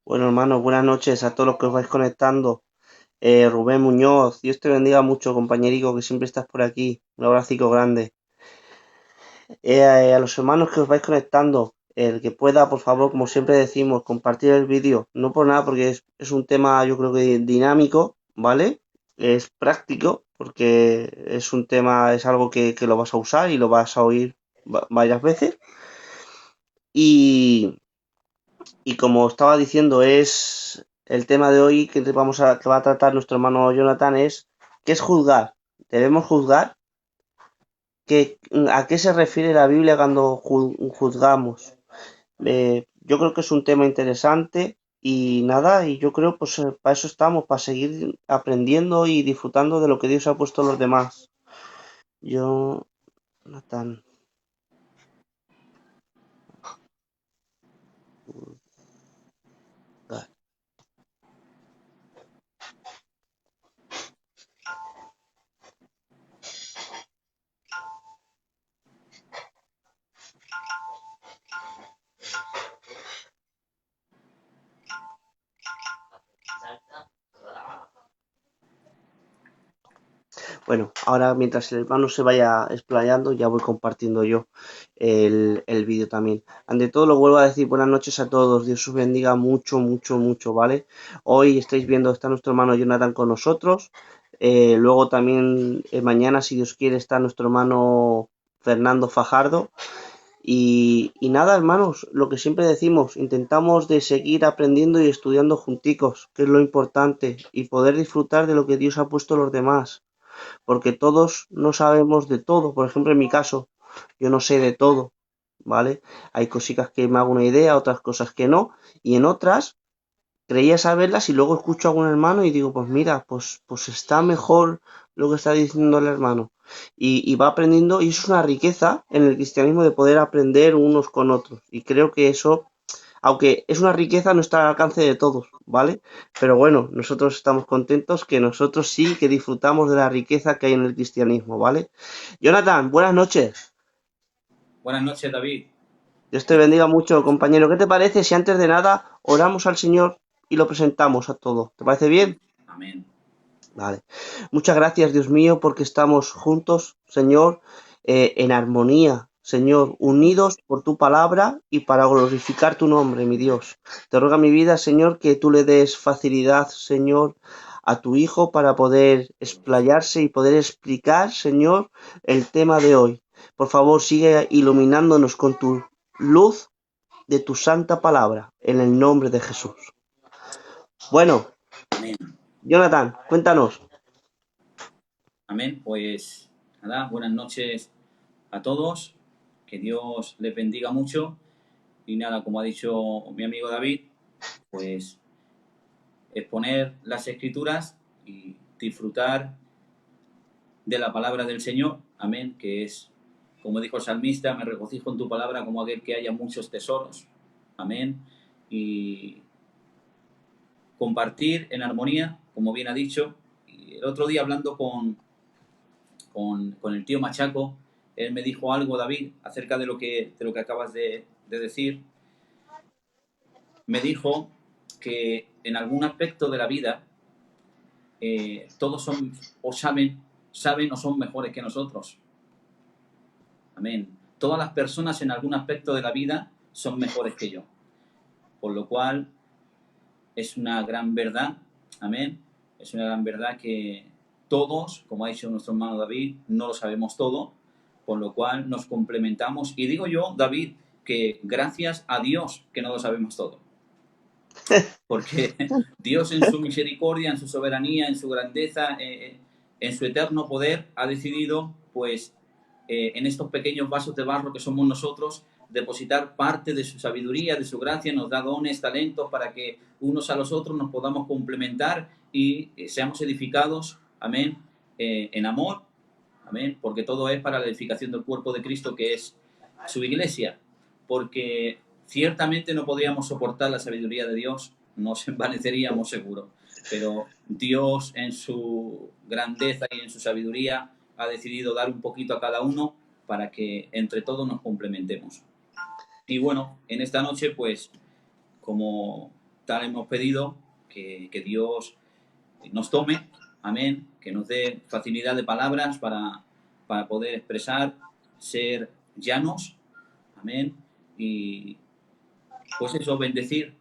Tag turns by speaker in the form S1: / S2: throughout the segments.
S1: Bueno, hermanos, buenas noches a todos los que os vais conectando. Rubén Muñoz, Dios te bendiga mucho, compañerico, que siempre estás por aquí. Un abracico grande. A los hermanos que os vais conectando, el que pueda, por favor, como siempre decimos, compartir el vídeo. No por nada, porque es un tema, yo creo que dinámico, ¿vale? Es práctico, porque es un tema, es algo que lo vas a usar y lo vas a oír varias veces. Y, Y como estaba diciendo, es el tema de hoy que va a tratar nuestro hermano Jonathan es ¿qué es juzgar? ¿Debemos juzgar? ¿A qué se refiere la Biblia cuando juzgamos? Yo creo que es un tema interesante y nada, y yo creo pues para eso estamos, para seguir aprendiendo y disfrutando de lo que Dios ha puesto a los demás. Yo, Jonathan. Bueno, ahora mientras el hermano se vaya explayando, ya voy compartiendo yo el vídeo también. Ante todo, lo vuelvo a decir, buenas noches a todos, Dios os bendiga mucho, mucho, mucho, ¿vale? Hoy estáis viendo, está nuestro hermano Jonathan con nosotros. Luego también, mañana, si Dios quiere, está nuestro hermano Fernando Fajardo. Y nada, hermanos, lo que siempre decimos, intentamos de seguir aprendiendo y estudiando junticos, que es lo importante, y poder disfrutar de lo que Dios ha puesto a los demás porque todos no sabemos de todo. Por ejemplo, en mi caso, yo no sé de todo, ¿vale? Hay cositas que me hago una idea, otras cosas que no, y en otras creía saberlas y luego escucho a algún hermano y digo, pues mira, pues está mejor lo que está diciendo el hermano. Y va aprendiendo, y eso es una riqueza en el cristianismo de poder aprender unos con otros. Y creo que eso aunque es una riqueza, no está al alcance de todos, ¿vale? Pero bueno, nosotros estamos contentos que nosotros sí que disfrutamos de la riqueza que hay en el cristianismo, ¿vale? Jonathan, buenas noches.
S2: Buenas noches, David.
S1: Dios te bendiga mucho, compañero. ¿Qué te parece si antes de nada oramos al Señor y lo presentamos a todos? ¿Te parece bien?
S2: Amén.
S1: Vale. Muchas gracias, Dios mío, porque estamos juntos, Señor, en armonía, Señor, unidos por tu palabra y para glorificar tu nombre, mi Dios. Te ruega mi vida, Señor, que tú le des facilidad, Señor, a tu Hijo para poder explayarse y poder explicar, Señor, el tema de hoy. Por favor, sigue iluminándonos con tu luz de tu santa palabra, en el nombre de Jesús. Bueno,
S2: Amén.
S1: Jonathan, cuéntanos.
S2: Amén. Pues nada, buenas noches a todos. Que Dios les bendiga mucho. Y nada, como ha dicho mi amigo David, pues exponer las escrituras y disfrutar de la palabra del Señor. Amén. Que es, como dijo el salmista, me regocijo en tu palabra como aquel que haya muchos tesoros. Amén. Y compartir en armonía, como bien ha dicho. Y el otro día hablando con el tío Machaco, él me dijo algo, David, acerca de lo que acabas de decir. Me dijo que en algún aspecto de la vida todos son o saben o son mejores que nosotros. Amén. Todas las personas en algún aspecto de la vida son mejores que yo. Por lo cual es una gran verdad. Amén. Es una gran verdad que todos, como ha dicho nuestro hermano David, no lo sabemos todo, por lo cual nos complementamos. Y digo yo, David, que gracias a Dios que no lo sabemos todo. Porque Dios en su misericordia, en su soberanía, en su grandeza, en su eterno poder, ha decidido, pues, en estos pequeños vasos de barro que somos nosotros, depositar parte de su sabiduría, de su gracia, nos da dones, talentos para que unos a los otros nos podamos complementar y seamos edificados, amén, en amor, amén, porque todo es para la edificación del cuerpo de Cristo que es su iglesia, porque ciertamente no podríamos soportar la sabiduría de Dios, nos envaneceríamos seguro, pero Dios en su grandeza y en su sabiduría ha decidido dar un poquito a cada uno para que entre todos nos complementemos. Y bueno, en esta noche, pues, como tal hemos pedido, que Dios nos tome, amén, que nos dé facilidad de palabras para poder expresar, ser llanos, amén, y pues eso, bendecir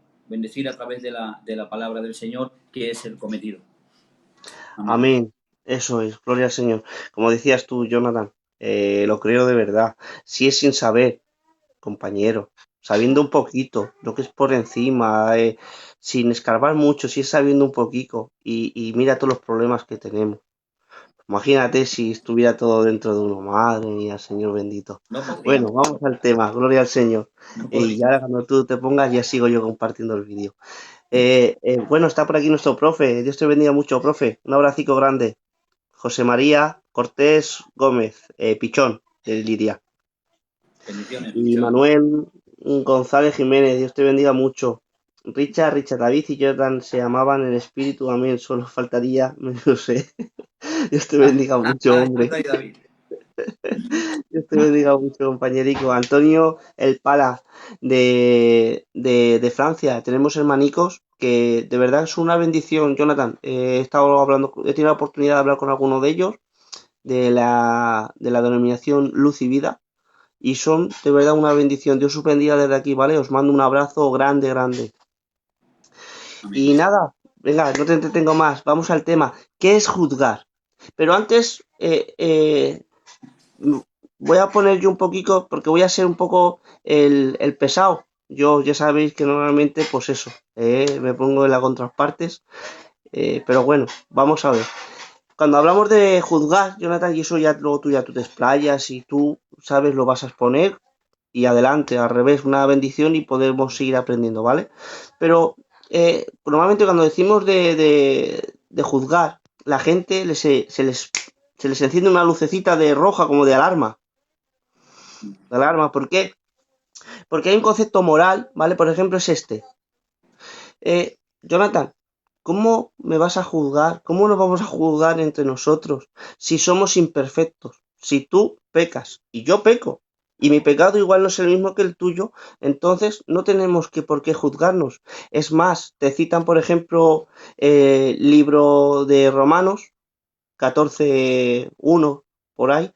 S2: a través de la palabra del Señor, que es el cometido. Amén.
S1: Amén. Eso es, gloria al Señor. Como decías tú, Jonathan, lo creo de verdad. Si es sin saber, compañero, sabiendo un poquito, lo que es por encima, sin escarbar mucho, si es sabiendo un poquito, y mira todos los problemas que tenemos. Imagínate si estuviera todo dentro de uno, madre mía, Señor bendito.
S2: No
S1: Bueno,
S2: podríamos,
S1: vamos al tema, gloria al Señor.
S2: no
S1: Y ahora
S2: podríamos.
S1: cuando tú te pongas, ya sigo yo compartiendo el vídeo. Bueno, está por aquí nuestro profe. Dios te bendiga mucho, profe. Un abracico grande. José María Cortés Gómez, Pichón, de Lidia.
S2: Bendiciones,
S1: Y
S2: Pichón.
S1: Manuel González Jiménez, Dios te bendiga mucho. Richard David y Jordan se amaban en espíritu, amén. Solo faltaría, no sé. Dios te bendiga mucho, hombre.
S2: Está ahí David.
S1: Dios te bendiga mucho, compañerico. Antonio El Pala, de Francia. Tenemos hermanicos que de verdad es una bendición, Jonathan. He estado hablando, he tenido la oportunidad de hablar con alguno de ellos de la denominación Luz y Vida. Y son de verdad una bendición. Dios os bendiga desde aquí, ¿vale? Os mando un abrazo grande, grande.
S2: Amén.
S1: Y nada, venga, no te entretengo más. Vamos al tema. ¿Qué es juzgar? Pero antes, voy a poner yo un poquito, porque voy a ser un poco el pesado. Yo ya sabéis que normalmente, pues eso, me pongo en las contrapartes. Pero bueno, vamos a ver. Cuando hablamos de juzgar, Jonathan, y eso ya luego tú te explayas y tú sabes, lo vas a exponer y adelante, al revés, una bendición y podemos seguir aprendiendo, ¿vale? Pero normalmente cuando decimos de juzgar, la gente se les enciende una lucecita de roja como de alarma. De alarma, ¿por qué? Porque hay un concepto moral, ¿vale? Por ejemplo, es este. Jonathan, ¿cómo me vas a juzgar? ¿Cómo nos vamos a juzgar entre nosotros si somos imperfectos? Si tú pecas y yo peco y mi pecado igual no es el mismo que el tuyo, entonces no tenemos que por qué juzgarnos. Es más, te citan, por ejemplo, libro de Romanos 14:1 por ahí,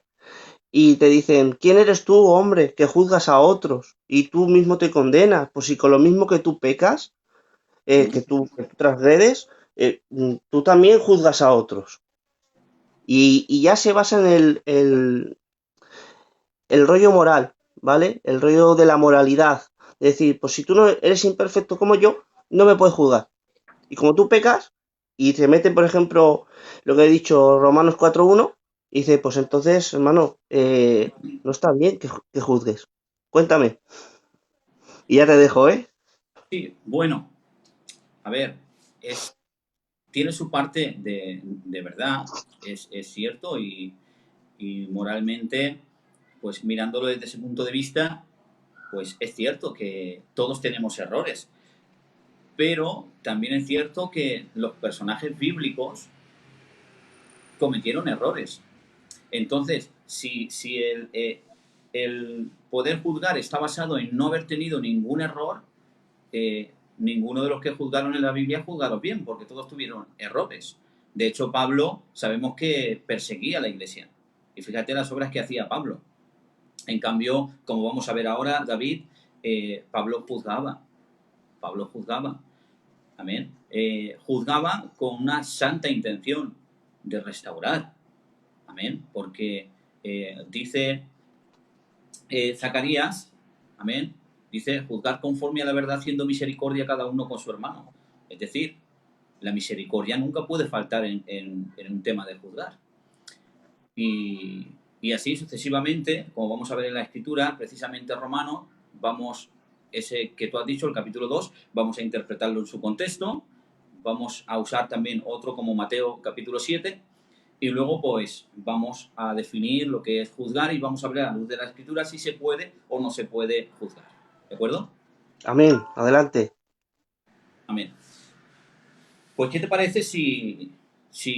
S1: y te dicen, ¿quién eres tú, hombre, que juzgas a otros y tú mismo te condenas? Pues si con lo mismo que tú pecas, que tú transgredes, tú también juzgas a otros. Y ya se basa en el rollo moral, ¿vale? El rollo de la moralidad. Es decir, pues si tú no eres imperfecto como yo, no me puedes juzgar. Y como tú pecas, y te meten, por ejemplo, lo que he dicho, Romanos 4:1, y dice, pues entonces, hermano, no está bien que juzgues. Cuéntame. Y ya te dejo, ¿eh?
S2: Sí, bueno, a ver, tiene su parte de verdad, es cierto, y moralmente, pues mirándolo desde ese punto de vista, pues es cierto que todos tenemos errores, pero también es cierto que los personajes bíblicos cometieron errores. Entonces, si el poder juzgar está basado en no haber tenido ningún error, ninguno de los que juzgaron en la Biblia juzgaron bien, porque todos tuvieron errores. De hecho, Pablo sabemos que perseguía a la iglesia. Y fíjate las obras que hacía Pablo. En cambio, como vamos a ver ahora, David, Pablo juzgaba. Pablo juzgaba. Amén. Juzgaba con una santa intención de restaurar. Amén. Porque dice Zacarías, amén, dice, juzgar conforme a la verdad, haciendo misericordia cada uno con su hermano. Es decir, la misericordia nunca puede faltar en un tema de juzgar. Y así sucesivamente, como vamos a ver en la escritura, precisamente Romano, vamos, ese que tú has dicho, el capítulo 2, vamos a interpretarlo en su contexto, vamos a usar también otro como Mateo capítulo 7, y luego pues vamos a definir lo que es juzgar y vamos a ver a la luz de la escritura si se puede o no se puede juzgar. ¿De acuerdo?
S1: Amén. Adelante.
S2: Amén. Pues ¿qué te parece si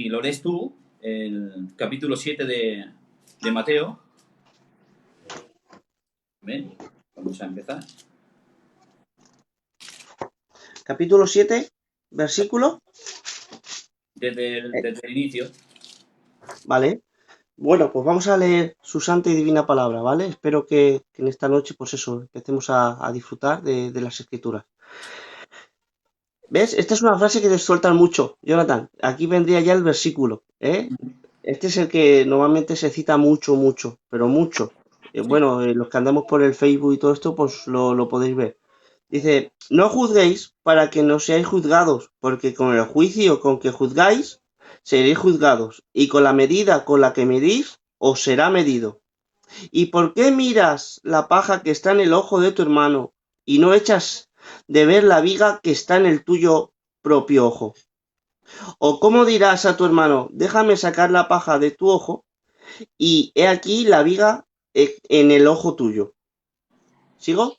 S2: lo lees tú, el capítulo 7 de Mateo? Amén. Vamos a empezar.
S1: Capítulo 7, versículo.
S2: Desde el inicio.
S1: Vale. Bueno, pues vamos a leer su santa y divina palabra, ¿vale? Espero que en esta noche, pues eso, empecemos a disfrutar de las escrituras. ¿Ves? Esta es una frase que te sueltan mucho, Jonathan. Aquí vendría ya el versículo, ¿eh? Este es el que normalmente se cita mucho, mucho, pero mucho.
S2: Sí.
S1: Bueno, los que andamos por el Facebook y todo esto, pues lo podéis ver. Dice, no juzguéis para que no seáis juzgados, porque con el juicio con que juzgáis, seréis juzgados, y con la medida con la que medís, os será medido. ¿Y por qué miras la paja que está en el ojo de tu hermano, y no echas de ver la viga que está en el tuyo propio ojo? ¿O cómo dirás a tu hermano, déjame sacar la paja de tu ojo, y he aquí la viga en el ojo tuyo? ¿Sigo?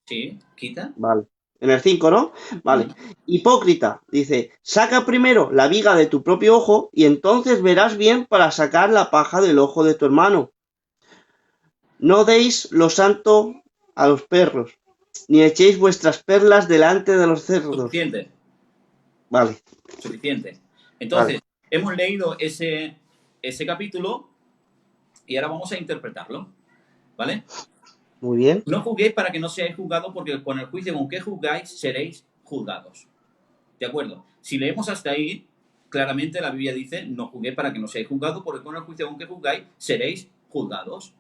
S2: Sí, quita.
S1: Vale. En el 5, ¿no? Vale.
S2: Mm.
S1: Hipócrita, dice, saca primero la viga de tu propio ojo y entonces verás bien para sacar la paja del ojo de tu hermano. No deis lo santo a los perros, ni echéis vuestras perlas delante de los cerdos.
S2: Suficiente,
S1: Vale,
S2: suficiente.
S1: vale.
S2: Entonces, hemos leído ese capítulo y ahora vamos a interpretarlo, ¿vale?
S1: Muy bien.
S2: No juzguéis para que no seáis juzgados, porque con el juicio con que juzgáis seréis juzgados. ¿De acuerdo? Si leemos hasta ahí, claramente la Biblia dice, no juzguéis para que no seáis juzgados, porque con el juicio con que juzgáis seréis juzgados.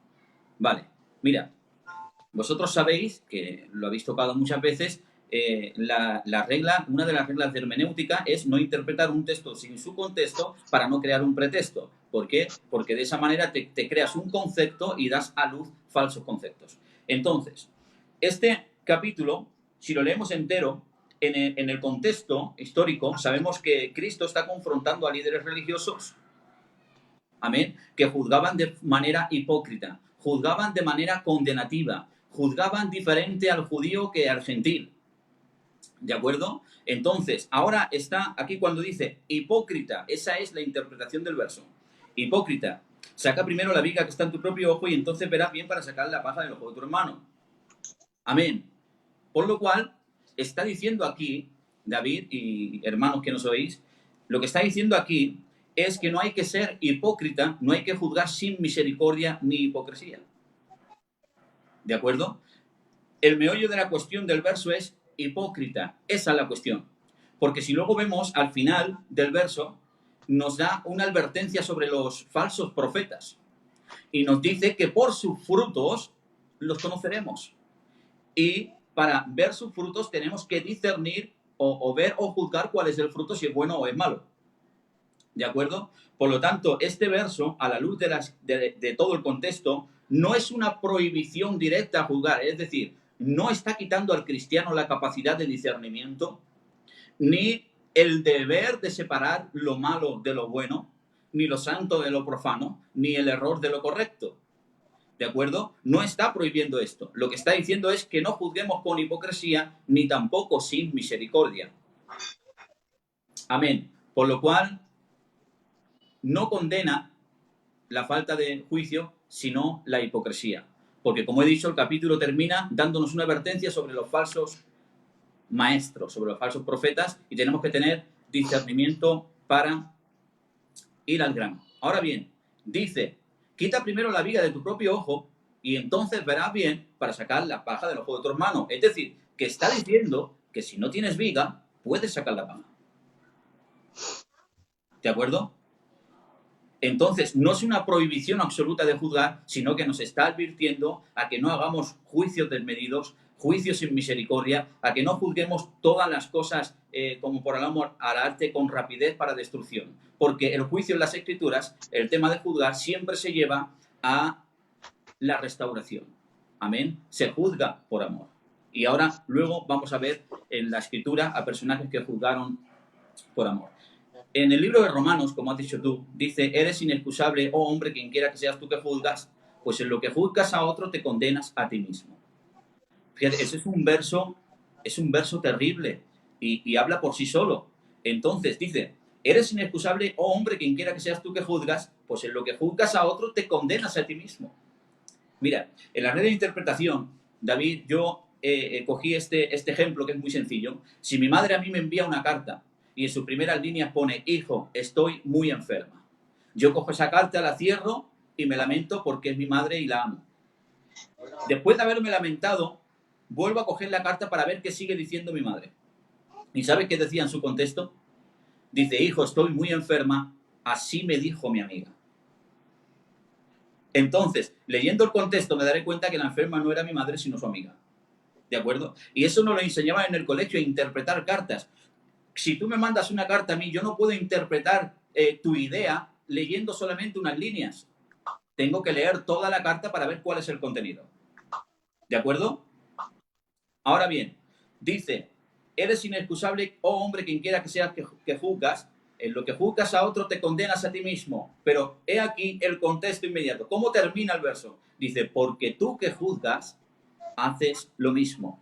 S2: Vale, mira, vosotros sabéis, que lo habéis tocado muchas veces, una de las reglas de hermenéutica es no interpretar un texto sin su contexto para no crear un pretexto. ¿Por qué? Porque de esa manera te creas un concepto y das a luz falsos conceptos. Entonces, este capítulo, si lo leemos entero, en el contexto histórico, sabemos que Cristo está confrontando a líderes religiosos, amén, que juzgaban de manera hipócrita, juzgaban de manera condenativa, juzgaban diferente al judío que al gentil. ¿De acuerdo? Entonces, ahora está aquí cuando dice hipócrita, esa es la interpretación del verso. Hipócrita, saca primero la viga que está en tu propio ojo y entonces verás bien para sacar la paja del ojo de tu hermano. Amén. Por lo cual, está diciendo aquí, David y hermanos que nos oís, lo que está diciendo aquí es que no hay que ser hipócrita, no hay que juzgar sin misericordia ni hipocresía. ¿De acuerdo? El meollo de la cuestión del verso es hipócrita. Esa es la cuestión. Porque si luego vemos al final del verso, nos da una advertencia sobre los falsos profetas. Y nos dice que por sus frutos los conoceremos. Y para ver sus frutos tenemos que discernir o ver o juzgar cuál es el fruto, si es bueno o es malo. ¿De acuerdo? Por lo tanto, este verso, a la luz de todo el contexto, no es una prohibición directa a juzgar. Es decir, no está quitando al cristiano la capacidad de discernimiento, ni el deber de separar lo malo de lo bueno, ni lo santo de lo profano, ni el error de lo correcto. ¿De acuerdo? No está prohibiendo esto. Lo que está diciendo es que no juzguemos con hipocresía, ni tampoco sin misericordia. Amén. Por lo cual, no condena la falta de juicio, sino la hipocresía. Porque, como he dicho, el capítulo termina dándonos una advertencia sobre los falsos maestros, sobre los falsos profetas, y tenemos que tener discernimiento para ir al grano. Ahora bien, dice, quita primero la viga de tu propio ojo y entonces verás bien para sacar la paja del ojo de tu hermano. Es decir, que está diciendo que si no tienes viga, puedes sacar la paja. ¿De acuerdo? Entonces, no es una prohibición absoluta de juzgar, sino que nos está advirtiendo a que no hagamos juicios desmedidos, juicios sin misericordia, a que no juzguemos todas las cosas como por el amor al arte con rapidez para destrucción. Porque el juicio en las Escrituras, el tema de juzgar, siempre se lleva a la restauración. Amén. Se juzga por amor. Y ahora, luego vamos a ver en la Escritura a personajes que juzgaron por amor. En el libro de Romanos, como has dicho tú, dice, eres inexcusable, oh hombre, quien quiera que seas tú que juzgas, pues en lo que juzgas a otro te condenas a ti mismo. Fíjate, ese es un verso terrible y habla por sí solo. Entonces dice, eres inexcusable, oh hombre, quien quiera que seas tú que juzgas, pues en lo que juzgas a otro te condenas a ti mismo. Mira, en la red de interpretación David, yo cogí este ejemplo que es muy sencillo. Si mi madre a mí me envía una carta y en sus primeras líneas pone, hijo, estoy muy enferma. Yo cojo esa carta, la cierro y me lamento porque es mi madre y la amo. Después de haberme lamentado, vuelvo a coger la carta para ver qué sigue diciendo mi madre. ¿Y sabes qué decía en su contexto? Dice, hijo, estoy muy enferma, así me dijo mi amiga. Entonces, leyendo el contexto me daré cuenta que la enferma no era mi madre, sino su amiga. ¿De acuerdo? Y eso nos lo enseñaban en el colegio, a interpretar cartas. Si tú me mandas una carta a mí, yo no puedo interpretar tu idea leyendo solamente unas líneas. Tengo que leer toda la carta para ver cuál es el contenido. ¿De acuerdo? Ahora bien, dice, eres inexcusable, oh hombre, quien quiera que seas que juzgas, en lo que juzgas a otro te condenas a ti mismo. Pero he aquí el contexto inmediato. ¿Cómo termina el verso? Dice, porque tú que juzgas, haces lo mismo.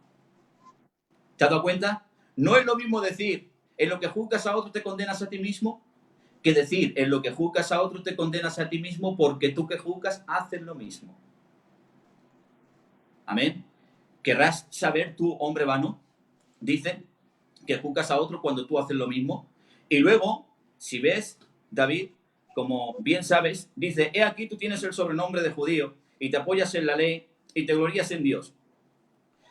S2: ¿Te has dado cuenta? No es lo mismo decir, en lo que juzgas a otro te condenas a ti mismo, que decir, en lo que juzgas a otro te condenas a ti mismo, porque tú que juzgas, haces lo mismo. Amén. ¿Querrás saber tú, hombre vano? Dice que juzgas a otro cuando tú haces lo mismo. Y luego, si ves, David, como bien sabes, dice, he aquí tú tienes el sobrenombre de judío y te apoyas en la ley y te glorías en Dios.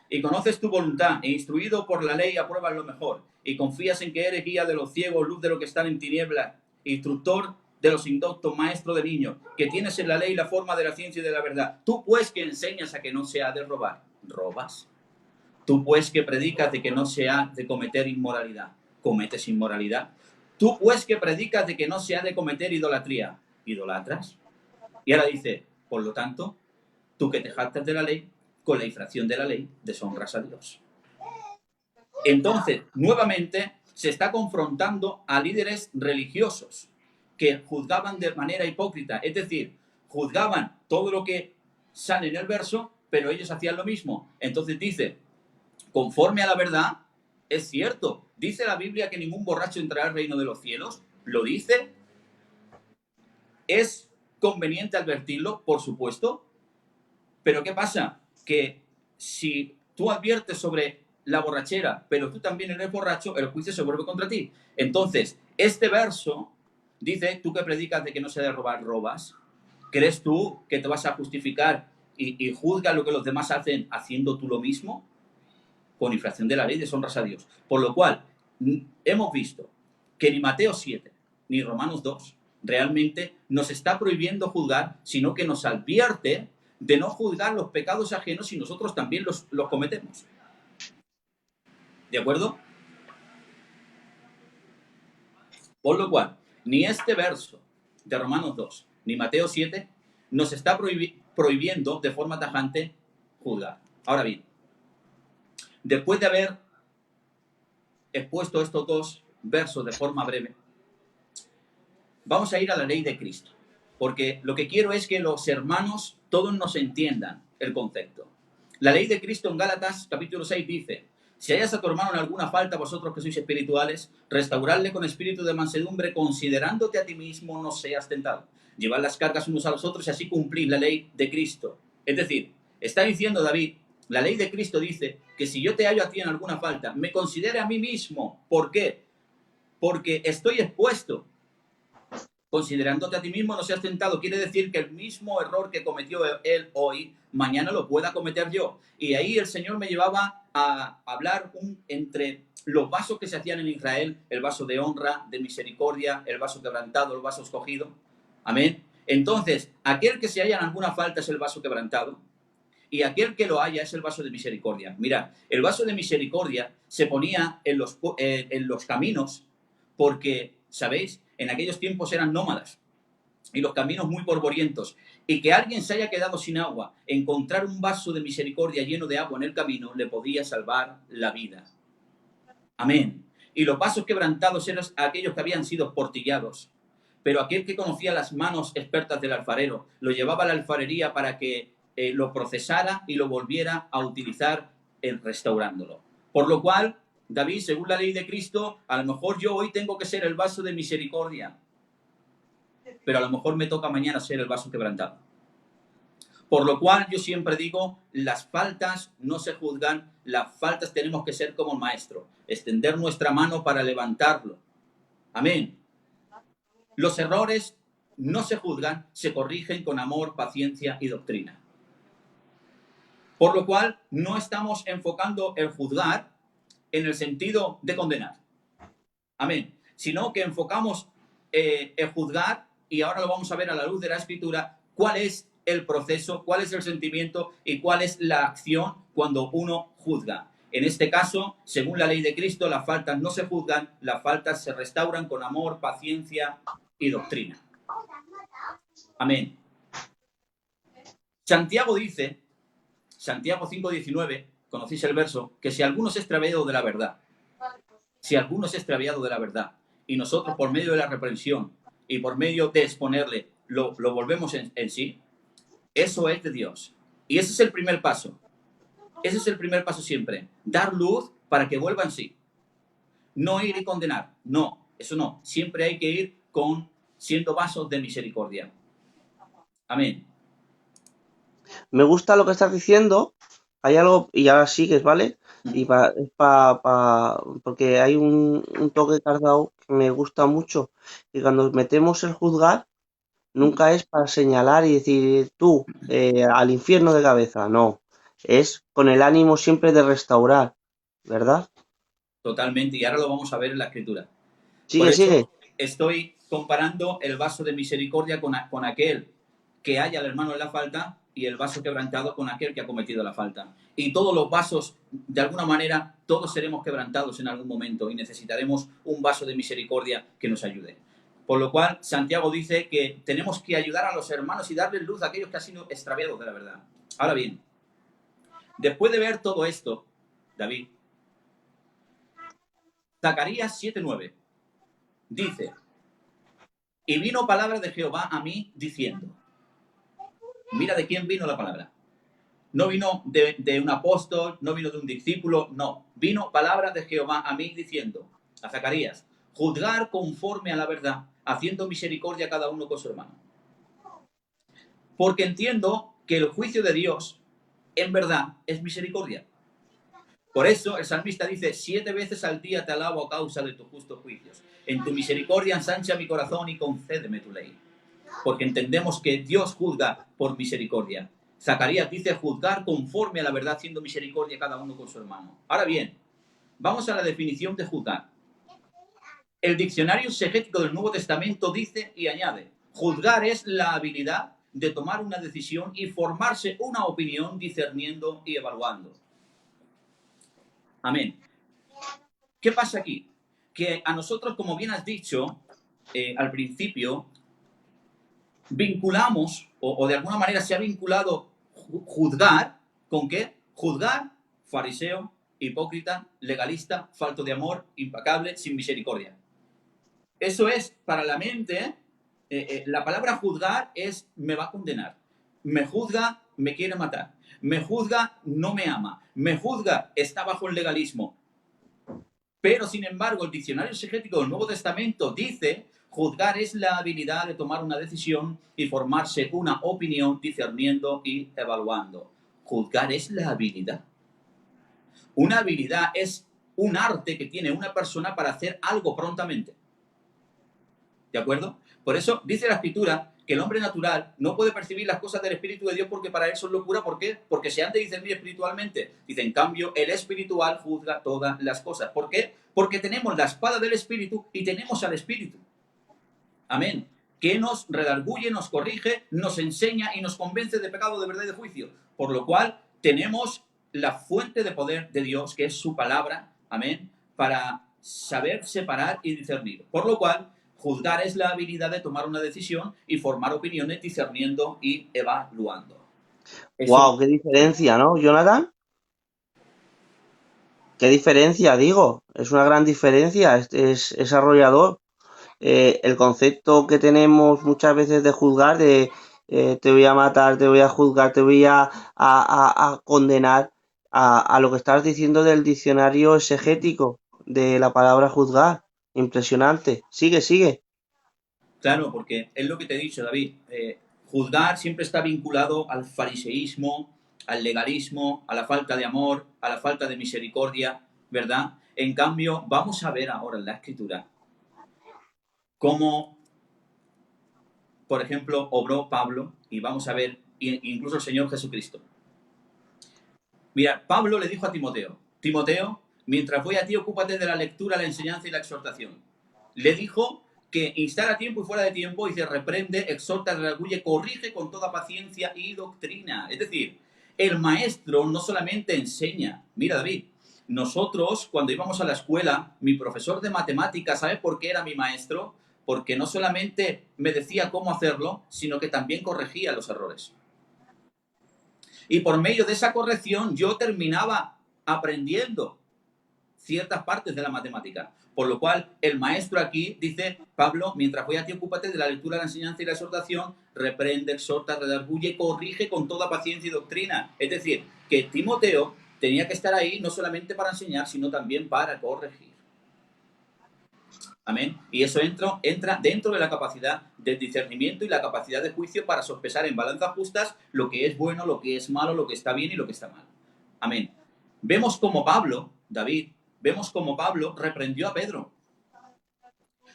S2: Y conoces tu voluntad e instruido por la ley apruebas lo mejor y confías en que eres guía de los ciegos, luz de los que están en tinieblas, instructor de los indoctos, maestro de niños, que tienes en la ley la forma de la ciencia y de la verdad. Tú pues que enseñas a que no se ha de robar, ¿robas? Tú pues que predicas de que no se ha de cometer inmoralidad, ¿cometes inmoralidad? Tú pues que predicas de que no se ha de cometer idolatría, ¿idolatras? Y ahora dice, por lo tanto, tú que te jactas de la ley, con la infracción de la ley, deshonras a Dios. Entonces, nuevamente, se está confrontando a líderes religiosos que juzgaban de manera hipócrita, es decir, juzgaban todo lo que sale en el verso, pero ellos hacían lo mismo. Entonces dice, conforme a la verdad, es cierto. ¿Dice la Biblia que ningún borracho entrará al reino de los cielos? ¿Lo dice? ¿Es conveniente advertirlo? Por supuesto. Pero ¿qué pasa? Que si tú adviertes sobre la borrachera, pero tú también eres borracho, el juicio se vuelve contra ti. Entonces, este verso dice, tú que predicas de que no se debe robar, robas. ¿Crees tú que te vas a justificar y juzgas lo que los demás hacen haciendo tú lo mismo? Con infracción de la ley deshonras a Dios. Por lo cual, hemos visto que ni Mateo 7 ni Romanos 2 realmente nos está prohibiendo juzgar, sino que nos advierte de no juzgar los pecados ajenos si nosotros también los cometemos. ¿De acuerdo? Por lo cual, ni este verso de Romanos 2 ni Mateo 7 nos está prohibiendo de forma tajante juzgar. Ahora bien, después de haber expuesto estos dos versos de forma breve, vamos a ir a la ley de Cristo, porque lo que quiero es que los hermanos todos nos entiendan el concepto. La ley de Cristo en Gálatas capítulo 6 dice, si hayas a tu hermano en alguna falta, vosotros que sois espirituales, restaurarle con espíritu de mansedumbre, considerándote a ti mismo, no seas tentado. Llevad las cargas unos a los otros y así cumplid la ley de Cristo. Es decir, está diciendo David, la ley de Cristo dice que si yo te hallo a ti en alguna falta, me considere a mí mismo. ¿Por qué? Porque estoy expuesto. Considerándote a ti mismo, no seas tentado. Quiere decir que el mismo error que cometió él hoy, mañana lo pueda cometer yo. Y ahí el Señor me llevaba a hablar entre los vasos que se hacían en Israel, el vaso de honra, de misericordia, el vaso quebrantado, el vaso escogido. Amén. Entonces, aquel que se halla en alguna falta es el vaso quebrantado y aquel que lo haya es el vaso de misericordia. Mira, el vaso de misericordia se ponía en los caminos porque, ¿sabéis? En aquellos tiempos eran nómadas y los caminos muy polvorientos. Y que alguien se haya quedado sin agua, encontrar un vaso de misericordia lleno de agua en el camino le podía salvar la vida. Amén. Y los vasos quebrantados eran aquellos que habían sido portillados. Pero aquel que conocía las manos expertas del alfarero lo llevaba a la alfarería para que lo procesara y lo volviera a utilizar restaurándolo. Por lo cual, David, según la ley de Cristo, a lo mejor yo hoy tengo que ser el vaso de misericordia, pero a lo mejor me toca mañana ser el vaso quebrantado. Por lo cual yo siempre digo, las faltas no se juzgan, las faltas tenemos que ser como el maestro, extender nuestra mano para levantarlo. Amén. Los errores no se juzgan, se corrigen con amor, paciencia y doctrina. Por lo cual no estamos enfocando el juzgar en el sentido de condenar. Amén. Sino que enfocamos el juzgar, y ahora lo vamos a ver a la luz de la Escritura, cuál es el proceso, cuál es el sentimiento y cuál es la acción cuando uno juzga. En este caso, según la ley de Cristo, las faltas no se juzgan, las faltas se restauran con amor, paciencia y doctrina. Amén. Santiago dice, Santiago 5:19, conocéis el verso, que si alguno se ha extraviado de la verdad, si alguno se ha extraviado de la verdad, y nosotros por medio de la reprensión y por medio de exponerle lo volvemos en sí, eso es de Dios. Y ese es el primer paso. Ese es el primer paso siempre. Dar luz para que vuelva en sí. No ir y condenar. No, eso no. Siempre hay que ir siendo vasos de misericordia. Amén.
S1: Me gusta lo que estás diciendo. Hay algo, y ahora sigues, ¿vale? Y porque hay un toque que has dado que me gusta mucho. Y cuando metemos el juzgar, nunca es para señalar y decir tú al infierno de cabeza. No. Es con el ánimo siempre de restaurar, ¿verdad?
S2: Totalmente. Y ahora lo vamos a ver en la Escritura. Por
S1: Sigue, sigue.
S2: eso estoy comparando el vaso de misericordia con aquel que haya al hermano en la falta y el vaso quebrantado con aquel que ha cometido la falta. Y todos los vasos, de alguna manera, todos seremos quebrantados en algún momento y necesitaremos un vaso de misericordia que nos ayude. Por lo cual, Santiago dice que tenemos que ayudar a los hermanos y darles luz a aquellos que han sido extraviados de la verdad. Ahora bien, después de ver todo esto, David, Zacarías 7:9 dice, y vino palabra de Jehová a mí diciendo, mira de quién vino la palabra. No vino de un apóstol, no vino de un discípulo, no. Vino palabra de Jehová a mí diciendo, a Zacarías, juzgar conforme a la verdad, haciendo misericordia a cada uno con su hermano. Porque entiendo que el juicio de Dios, en verdad, es misericordia. Por eso el salmista dice, 7 veces al día te alabo a causa de tus justos juicios. En tu misericordia ensancha mi corazón y concédeme tu ley. Porque entendemos que Dios juzga por misericordia. Zacarías dice juzgar conforme a la verdad, haciendo misericordia cada uno con su hermano. Ahora bien, vamos a la definición de juzgar. El diccionario exegético del Nuevo Testamento dice y añade, juzgar es la habilidad de tomar una decisión y formarse una opinión discerniendo y evaluando. Amén. ¿Qué pasa aquí? Que a nosotros, como bien has dicho al principio, vinculamos, o de alguna manera se ha vinculado juzgar, ¿con qué? Juzgar, fariseo, hipócrita, legalista, falto de amor, impecable, sin misericordia. Eso es, para la mente, la palabra juzgar es me va a condenar. Me juzga, me quiere matar. Me juzga, no me ama. Me juzga, está bajo el legalismo. Pero, sin embargo, el diccionario exegético del Nuevo Testamento dice, juzgar es la habilidad de tomar una decisión y formarse una opinión discerniendo y evaluando. Juzgar es la habilidad. Una habilidad es un arte que tiene una persona para hacer algo prontamente. ¿De acuerdo? Por eso dice la Escritura que el hombre natural no puede percibir las cosas del Espíritu de Dios porque para él son locura. ¿Por qué? Porque se han de discernir espiritualmente. Dice, en cambio, el espiritual juzga todas las cosas. ¿Por qué? Porque tenemos la espada del Espíritu y tenemos al Espíritu. Amén. Que nos redarguye, nos corrige, nos enseña y nos convence de pecado, de verdad y de juicio. Por lo cual, tenemos la fuente de poder de Dios, que es su palabra. Amén. Para saber separar y discernir. Por lo cual, juzgar es la habilidad de tomar una decisión y formar opiniones discerniendo y evaluando.
S1: Wow, qué diferencia, ¿no, Jonathan? Qué diferencia, digo. Es una gran diferencia. Es arrollador. El concepto que tenemos muchas veces de juzgar, de te voy a matar, te voy a juzgar, te voy a condenar, a lo que estás diciendo del diccionario exegético de la palabra juzgar. Impresionante. Sigue, sigue.
S2: Claro, porque es lo que te he dicho, David. Juzgar siempre está vinculado al fariseísmo, al legalismo, a la falta de amor, a la falta de misericordia, ¿verdad? En cambio, vamos a ver ahora en la Escritura cómo, por ejemplo, obró Pablo, y vamos a ver incluso el Señor Jesucristo. Mira, Pablo le dijo a Timoteo, Timoteo, mientras voy a ti, ocúpate de la lectura, la enseñanza y la exhortación. Le dijo que instar a tiempo y fuera de tiempo, y se reprende, exhorta, redarguye, corrige con toda paciencia y doctrina. Es decir, el maestro no solamente enseña. Mira, David, nosotros cuando íbamos a la escuela, mi profesor de matemáticas, ¿sabes por qué era mi maestro? Porque no solamente me decía cómo hacerlo, sino que también corregía los errores. Y por medio de esa corrección yo terminaba aprendiendo ciertas partes de la matemática. Por lo cual, el maestro aquí dice, Pablo, mientras voy a ti, ocúpate de la lectura, la enseñanza y la exhortación, reprende, exhorta, redarguye, corrige con toda paciencia y doctrina. Es decir, que Timoteo tenía que estar ahí no solamente para enseñar, sino también para corregir. Amén. Y eso entra dentro de la capacidad de discernimiento y la capacidad de juicio para sopesar en balanzas justas lo que es bueno, lo que es malo, lo que está bien y lo que está mal. Amén. Vemos como Pablo, David, vemos como Pablo reprendió a Pedro.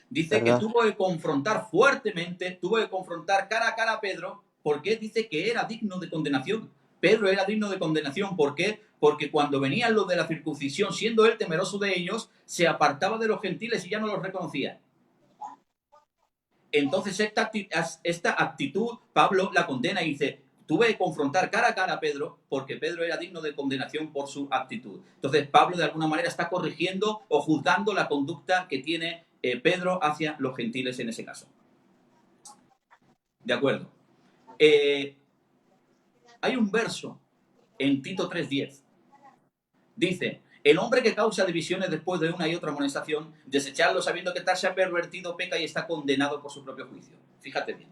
S2: Dice que tuvo que confrontar fuertemente, tuvo que confrontar cara a cara a Pedro, porque dice que era digno de condenación. Pedro era digno de condenación. ¿Por qué? Porque cuando venían los de la circuncisión, siendo él temeroso de ellos, se apartaba de los gentiles y ya no los reconocía. Entonces esta actitud, Pablo la condena y dice, tuve que confrontar cara a cara a Pedro, porque Pedro era digno de condenación por su actitud. Entonces Pablo de alguna manera está corrigiendo o juzgando la conducta que tiene Pedro hacia los gentiles en ese caso. ¿De acuerdo? Hay un verso en Tito 3:10. Dice, el hombre que causa divisiones después de una y otra amonestación, desecharlo sabiendo que tal se ha pervertido, peca y está condenado por su propio juicio. Fíjate bien.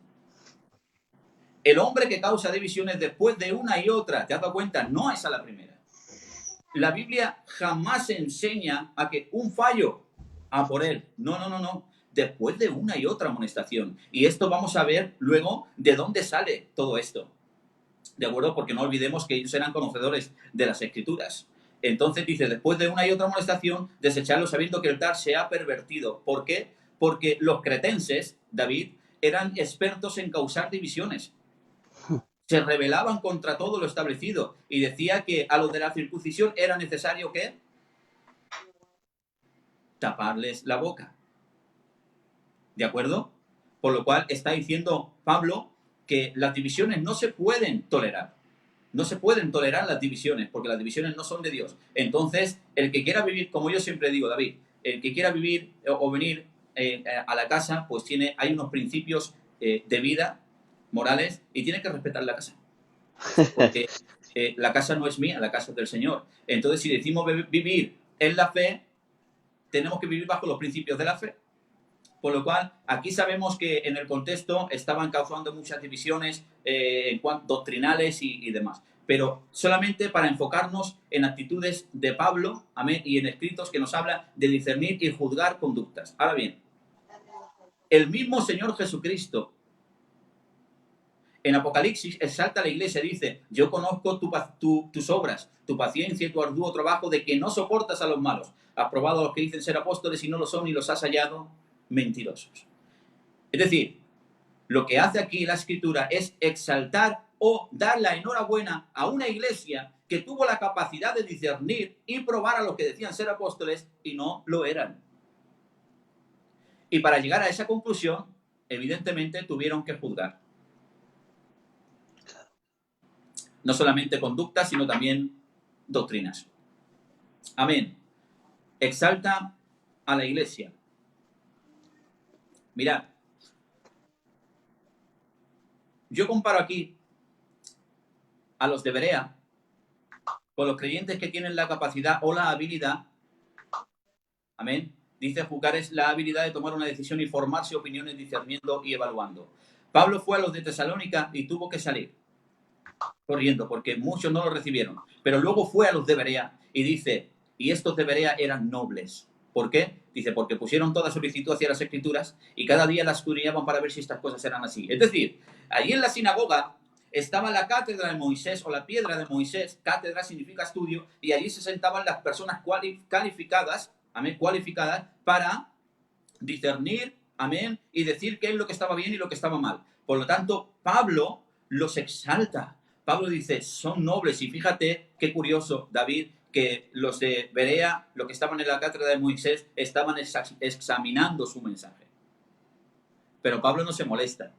S2: El hombre que causa divisiones después de una y otra, ¿te has dado cuenta? No es a la primera. La Biblia jamás enseña a que un fallo, a por él. No. Después de una y otra amonestación. Y esto vamos a ver luego de dónde sale todo esto. ¿De acuerdo? Porque no olvidemos que ellos eran conocedores de las Escrituras. Entonces dice, después de una y otra amonestación, desecharlo sabiendo que el tal se ha pervertido. ¿Por qué? Porque los cretenses, David, eran expertos en causar divisiones. Se rebelaban contra todo lo establecido y decía que a los de la circuncisión era necesario ¿qué? Taparles la boca. ¿De acuerdo? Por lo cual está diciendo Pablo que las divisiones no se pueden tolerar. No se pueden tolerar las divisiones, porque las divisiones no son de Dios. Entonces, el que quiera vivir, como yo siempre digo, David, el que quiera vivir o venir a la casa, pues hay unos principios de vida morales y tiene que respetar la casa. Porque la casa no es mía, la casa es del Señor. Entonces, si decimos vivir en la fe, tenemos que vivir bajo los principios de la fe. Por lo cual, aquí sabemos que en el contexto estaban causando muchas divisiones doctrinales y demás. Pero solamente para enfocarnos en actitudes de Pablo, amén, y en escritos que nos habla de discernir y juzgar conductas. Ahora bien, el mismo Señor Jesucristo en Apocalipsis exalta a la iglesia, dice, yo conozco tus obras, tu paciencia y tu arduo trabajo de que no soportas a los malos. Has probado a los que dicen ser apóstoles y no lo son y los has hallado mentirosos. Es decir, lo que hace aquí la Escritura es exaltar o dar la enhorabuena a una iglesia que tuvo la capacidad de discernir y probar a los que decían ser apóstoles y no lo eran. Y para llegar a esa conclusión, evidentemente tuvieron que juzgar. No solamente conductas, sino también doctrinas. Amén. Exalta a la iglesia. Mirad, yo comparo aquí a los de Berea con los creyentes que tienen la capacidad o la habilidad, amén, dice juzgar es la habilidad de tomar una decisión y formarse opiniones discerniendo y evaluando. Pablo fue a los de Tesalónica y tuvo que salir corriendo porque muchos no lo recibieron, pero luego fue a los de Berea y dice, y estos de Berea eran nobles. ¿Por qué? Dice, porque pusieron toda solicitud hacia las Escrituras y cada día las escudriñaban para ver si estas cosas eran así. Es decir, allí en la sinagoga estaba la cátedra de Moisés o la piedra de Moisés, cátedra significa estudio, y allí se sentaban las personas calificadas, amén, cualificadas para discernir, amén, y decir qué es lo que estaba bien y lo que estaba mal. Por lo tanto, Pablo los exalta. Pablo dice, son nobles, y fíjate qué curioso, David, que los de Berea, los que estaban en la cátedra de Moisés, estaban examinando su mensaje. Pero Pablo no se molesta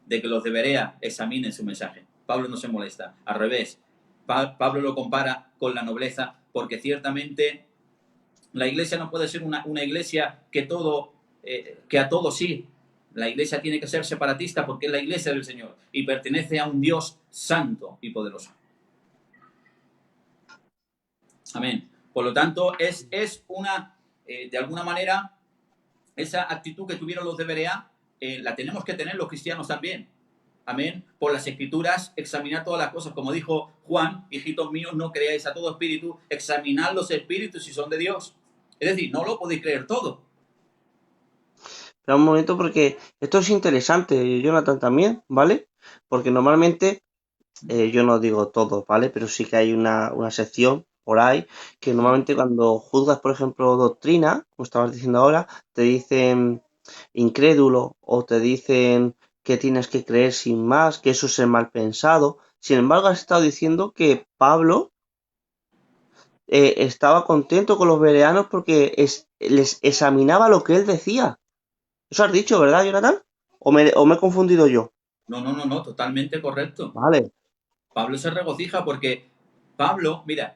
S2: de que los de Berea examinen su mensaje. Pablo no se molesta. Al revés, Pablo lo compara con la nobleza, porque ciertamente la iglesia no puede ser una iglesia que a todo sí. La iglesia tiene que ser separatista porque es la iglesia del Señor y pertenece a un Dios santo y poderoso. Amén. Por lo tanto, es una, de alguna manera, esa actitud que tuvieron los de Berea, la tenemos que tener los cristianos también. Amén. Por las Escrituras, examinar todas las cosas. Como dijo Juan, hijitos míos, no creáis a todo espíritu, examinad los espíritus si son de Dios. Es decir, no lo podéis creer todo.
S1: Espera un momento porque esto es interesante, Jonathan, también, ¿vale? Porque normalmente, yo no digo todo, ¿vale? Pero sí que hay una sección por ahí que normalmente cuando juzgas, por ejemplo, doctrina, como estabas diciendo ahora, te dicen incrédulo o te dicen que tienes que creer sin más, que eso es el mal pensado. Sin embargo, has estado diciendo que Pablo estaba contento con los bereanos porque les examinaba lo que él decía. Eso has dicho, ¿verdad, Jonathan? ¿O me he confundido yo?
S2: No, totalmente correcto.
S1: Vale.
S2: Pablo se regocija porque Pablo, mira,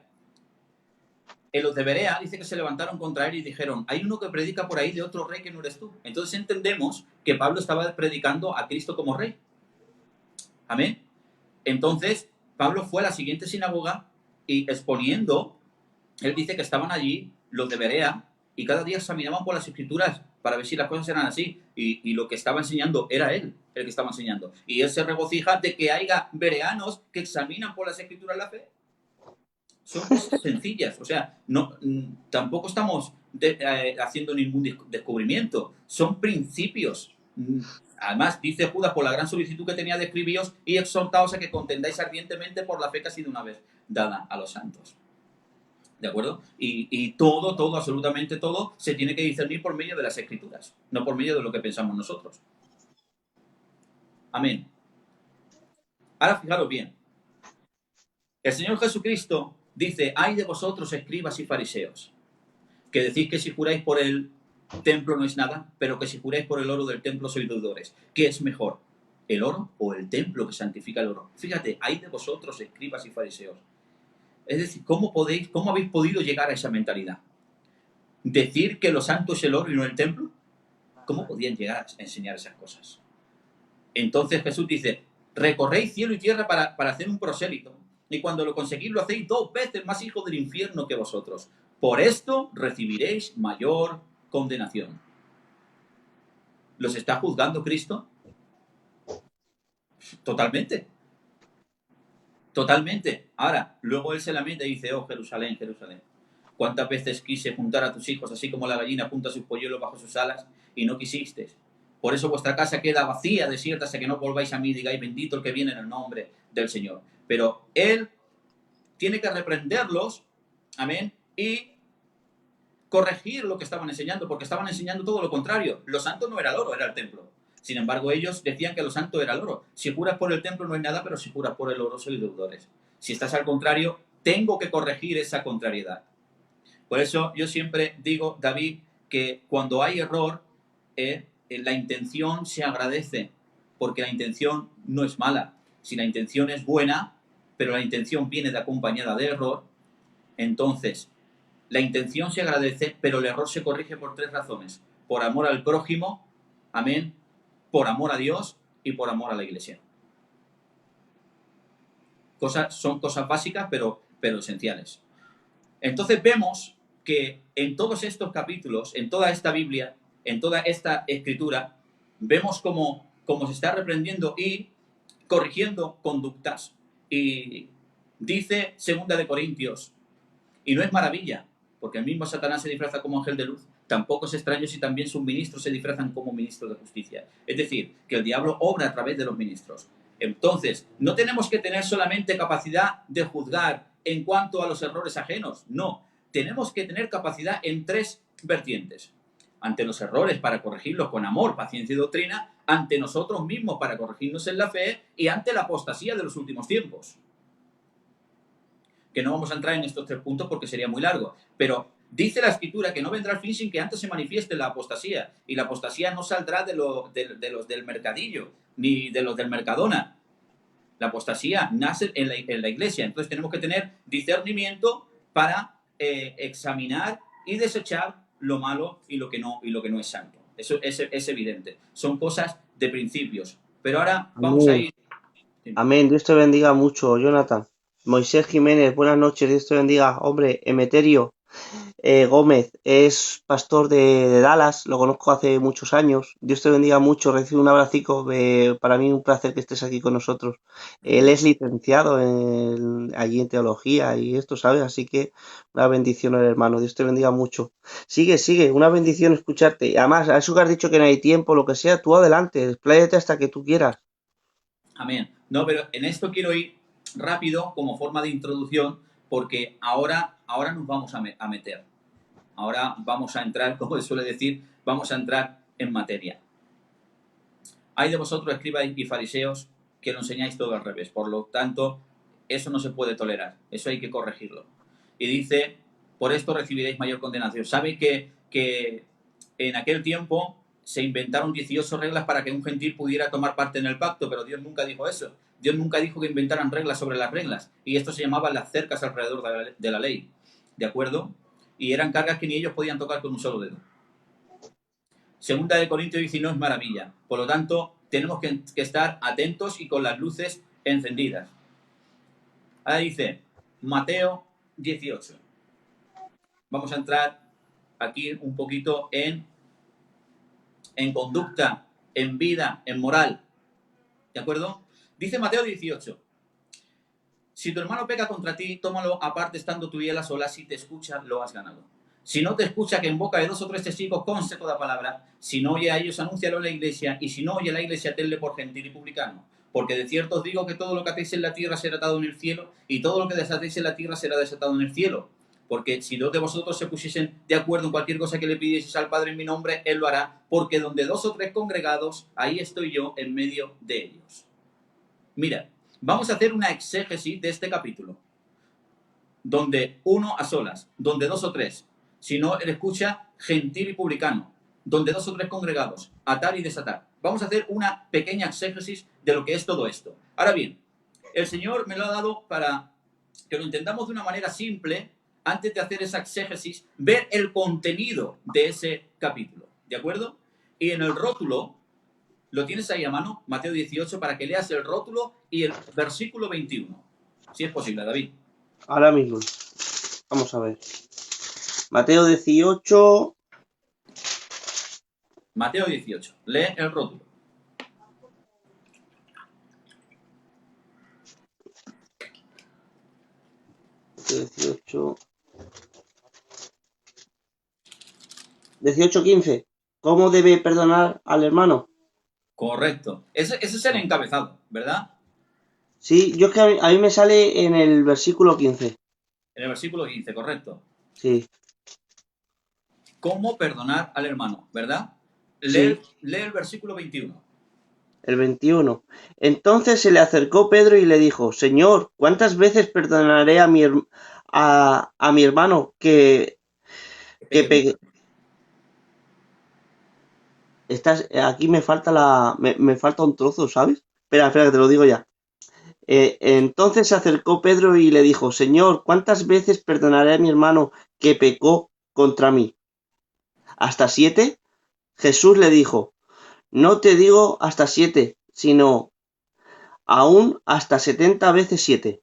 S2: en los de Berea dice que se levantaron contra él y dijeron, hay uno que predica por ahí de otro rey que no eres tú. Entonces entendemos que Pablo estaba predicando a Cristo como rey. Amén. Entonces, Pablo fue a la siguiente sinagoga y exponiendo, él dice que estaban allí los de Berea y cada día examinaban por las escrituras para ver si las cosas eran así. Y lo que estaba enseñando era él, el que estaba enseñando. Y él se regocija de que haya bereanos que examinan por las escrituras la fe. Son cosas sencillas, o sea, no, tampoco estamos haciendo ningún descubrimiento, son principios. Además, dice Judas, por la gran solicitud que tenía de escribíos y exhortaos a que contendáis ardientemente por la fe que ha sido una vez dada a los santos. ¿De acuerdo? Y todo, absolutamente todo, se tiene que discernir por medio de las escrituras, no por medio de lo que pensamos nosotros. Amén. Ahora fijaros bien. El Señor Jesucristo dice, ay de vosotros, escribas y fariseos, que decís que si juráis por el templo no es nada, pero que si juráis por el oro del templo sois deudores. ¿Qué es mejor? ¿El oro o el templo que santifica el oro? Fíjate, hay de vosotros, escribas y fariseos. Es decir, ¿cómo habéis podido llegar a esa mentalidad? ¿Decir que lo santo es el oro y no el templo? ¿Cómo podían llegar a enseñar esas cosas? Entonces Jesús dice, recorréis cielo y tierra para hacer un prosélito, y cuando lo conseguís lo hacéis 2 veces más hijos del infierno que vosotros. Por esto recibiréis mayor condenación. ¿Los está juzgando Cristo? Totalmente. Totalmente. Ahora, luego él se lamenta y dice, oh Jerusalén, Jerusalén, ¿cuántas veces quise juntar a tus hijos así como la gallina junta sus polluelos bajo sus alas y no quisisteis? Por eso vuestra casa queda vacía, desierta, hasta que no volváis a mí y digáis, bendito el que viene en el nombre del Señor. Pero él tiene que reprenderlos, amén, y corregir lo que estaban enseñando, porque estaban enseñando todo lo contrario. Lo santo no era el oro, era el templo. Sin embargo, ellos decían que lo santo era el oro. Si juras por el templo no hay nada, pero si juras por el oro sois deudores. Si estás al contrario, tengo que corregir esa contrariedad. Por eso yo siempre digo, David, que cuando hay error, la intención se agradece, porque la intención no es mala. Si la intención es buena, pero la intención viene de acompañada de error, entonces la intención se agradece, pero el error se corrige por 3 razones. Por amor al prójimo, amén, por amor a Dios y por amor a la iglesia. Son cosas básicas, pero esenciales. Entonces vemos que en todos estos capítulos, en toda esta Biblia, en toda esta escritura, vemos cómo se está reprendiendo y corrigiendo conductas. Y dice 2 de Corintios, y no es maravilla, porque el mismo Satanás se disfraza como ángel de luz, tampoco es extraño si también sus ministros se disfrazan como ministros de justicia. Es decir, que el diablo obra a través de los ministros. Entonces, no tenemos que tener solamente capacidad de juzgar en cuanto a los errores ajenos, no. Tenemos que tener capacidad en tres vertientes. Ante los errores para corregirlos con amor, paciencia y doctrina, ante nosotros mismos para corregirnos en la fe y ante la apostasía de los últimos tiempos. Que no vamos a entrar en estos tres puntos porque sería muy largo, pero dice la Escritura que no vendrá el fin sin que antes se manifieste la apostasía, y la apostasía no saldrá de los del mercadillo, ni de los del Mercadona. La apostasía nace en la iglesia, entonces tenemos que tener discernimiento para examinar y desechar lo malo y lo que no es santo. Eso es evidente. Son cosas de principios. Pero ahora vamos a
S1: Amén.
S2: ir...
S1: Amén. Dios te bendiga mucho, Jonathan. Moisés Jiménez, buenas noches. Dios te bendiga. Hombre, Emeterio Gómez es pastor de Dallas, lo conozco hace muchos años. Dios te bendiga mucho. Recibe un abracico. Para mí un placer que estés aquí con nosotros. Él es licenciado allí en teología y esto, ¿sabes? Así que una bendición al hermano. Dios te bendiga mucho. Sigue, sigue. Una bendición escucharte. Además, a eso que has dicho que no hay tiempo, lo que sea, tú adelante. Expláyate hasta que tú quieras.
S2: Amén. No, pero en esto quiero ir rápido como forma de introducción porque ahora nos vamos a meter. Ahora vamos a entrar, como se suele decir, vamos a entrar en materia. Hay de vosotros, escribas y fariseos, que lo enseñáis todo al revés. Por lo tanto, eso no se puede tolerar. Eso hay que corregirlo. Y dice, por esto recibiréis mayor condenación. ¿Sabe que en aquel tiempo se inventaron 18 reglas para que un gentil pudiera tomar parte en el pacto? Pero Dios nunca dijo eso. Dios nunca dijo que inventaran reglas sobre las reglas. Y esto se llamaba las cercas alrededor de la ley. ¿De acuerdo? Y eran cargas que ni ellos podían tocar con un solo dedo. Segunda de Corintios 19 es maravilla. Por lo tanto, tenemos que estar atentos y con las luces encendidas. Ahora dice, Mateo 18. Vamos a entrar aquí un poquito en conducta, en vida, en moral. ¿De acuerdo? Dice Mateo 18. Si tu hermano peca contra ti, tómalo aparte estando tú y él a solas. Si te escucha, lo has ganado. Si no te escucha, que en boca de 2 o 3 testigos conste toda palabra. Si no oye a ellos, anúncialo en la iglesia. Y si no oye a la iglesia, tenle por gentil y publicano. Porque de cierto os digo que todo lo que hacéis en la tierra será atado en el cielo, y todo lo que desatéis en la tierra será desatado en el cielo. Porque si dos de vosotros se pusiesen de acuerdo en cualquier cosa que le pidieseis al Padre en mi nombre, Él lo hará. Porque donde 2 o 3 congregados, ahí estoy yo en medio de ellos. Mira, vamos a hacer una exégesis de este capítulo. Donde uno a solas, donde 2 o 3. Si no, él escucha gentil y publicano. Donde 2 o 3 congregados, atar y desatar. Vamos a hacer una pequeña exégesis de lo que es todo esto. Ahora bien, el Señor me lo ha dado para que lo entendamos de una manera simple, antes de hacer esa exégesis, ver el contenido de ese capítulo. ¿De acuerdo? Y en el rótulo, lo tienes ahí a mano, Mateo 18, para que leas el rótulo y el versículo 21. Si es posible, David.
S1: Ahora mismo. Vamos a ver. Mateo 18.
S2: Mateo 18. Lee el rótulo.
S1: Mateo 18. 18:15. ¿Cómo debe perdonar al hermano?
S2: Correcto. Ese es el encabezado, ¿verdad?
S1: Sí, yo es que a mí me sale en el versículo 15.
S2: En el versículo 15, correcto.
S1: Sí,
S2: ¿Cómo perdonar al hermano, verdad?
S1: sí,
S2: Lee el versículo 21.
S1: el 21. Entonces se le acercó Pedro y le dijo, Señor, ¿cuántas veces perdonaré a mi hermano que pegue? Aquí me falta me falta un trozo, ¿sabes? Espera, espera, que te lo digo ya. Entonces se acercó Pedro y le dijo, Señor, ¿cuántas veces perdonaré a mi hermano que pecó contra mí? ¿Hasta 7? Jesús le dijo, no te digo hasta 7, sino aún hasta 70 veces 7.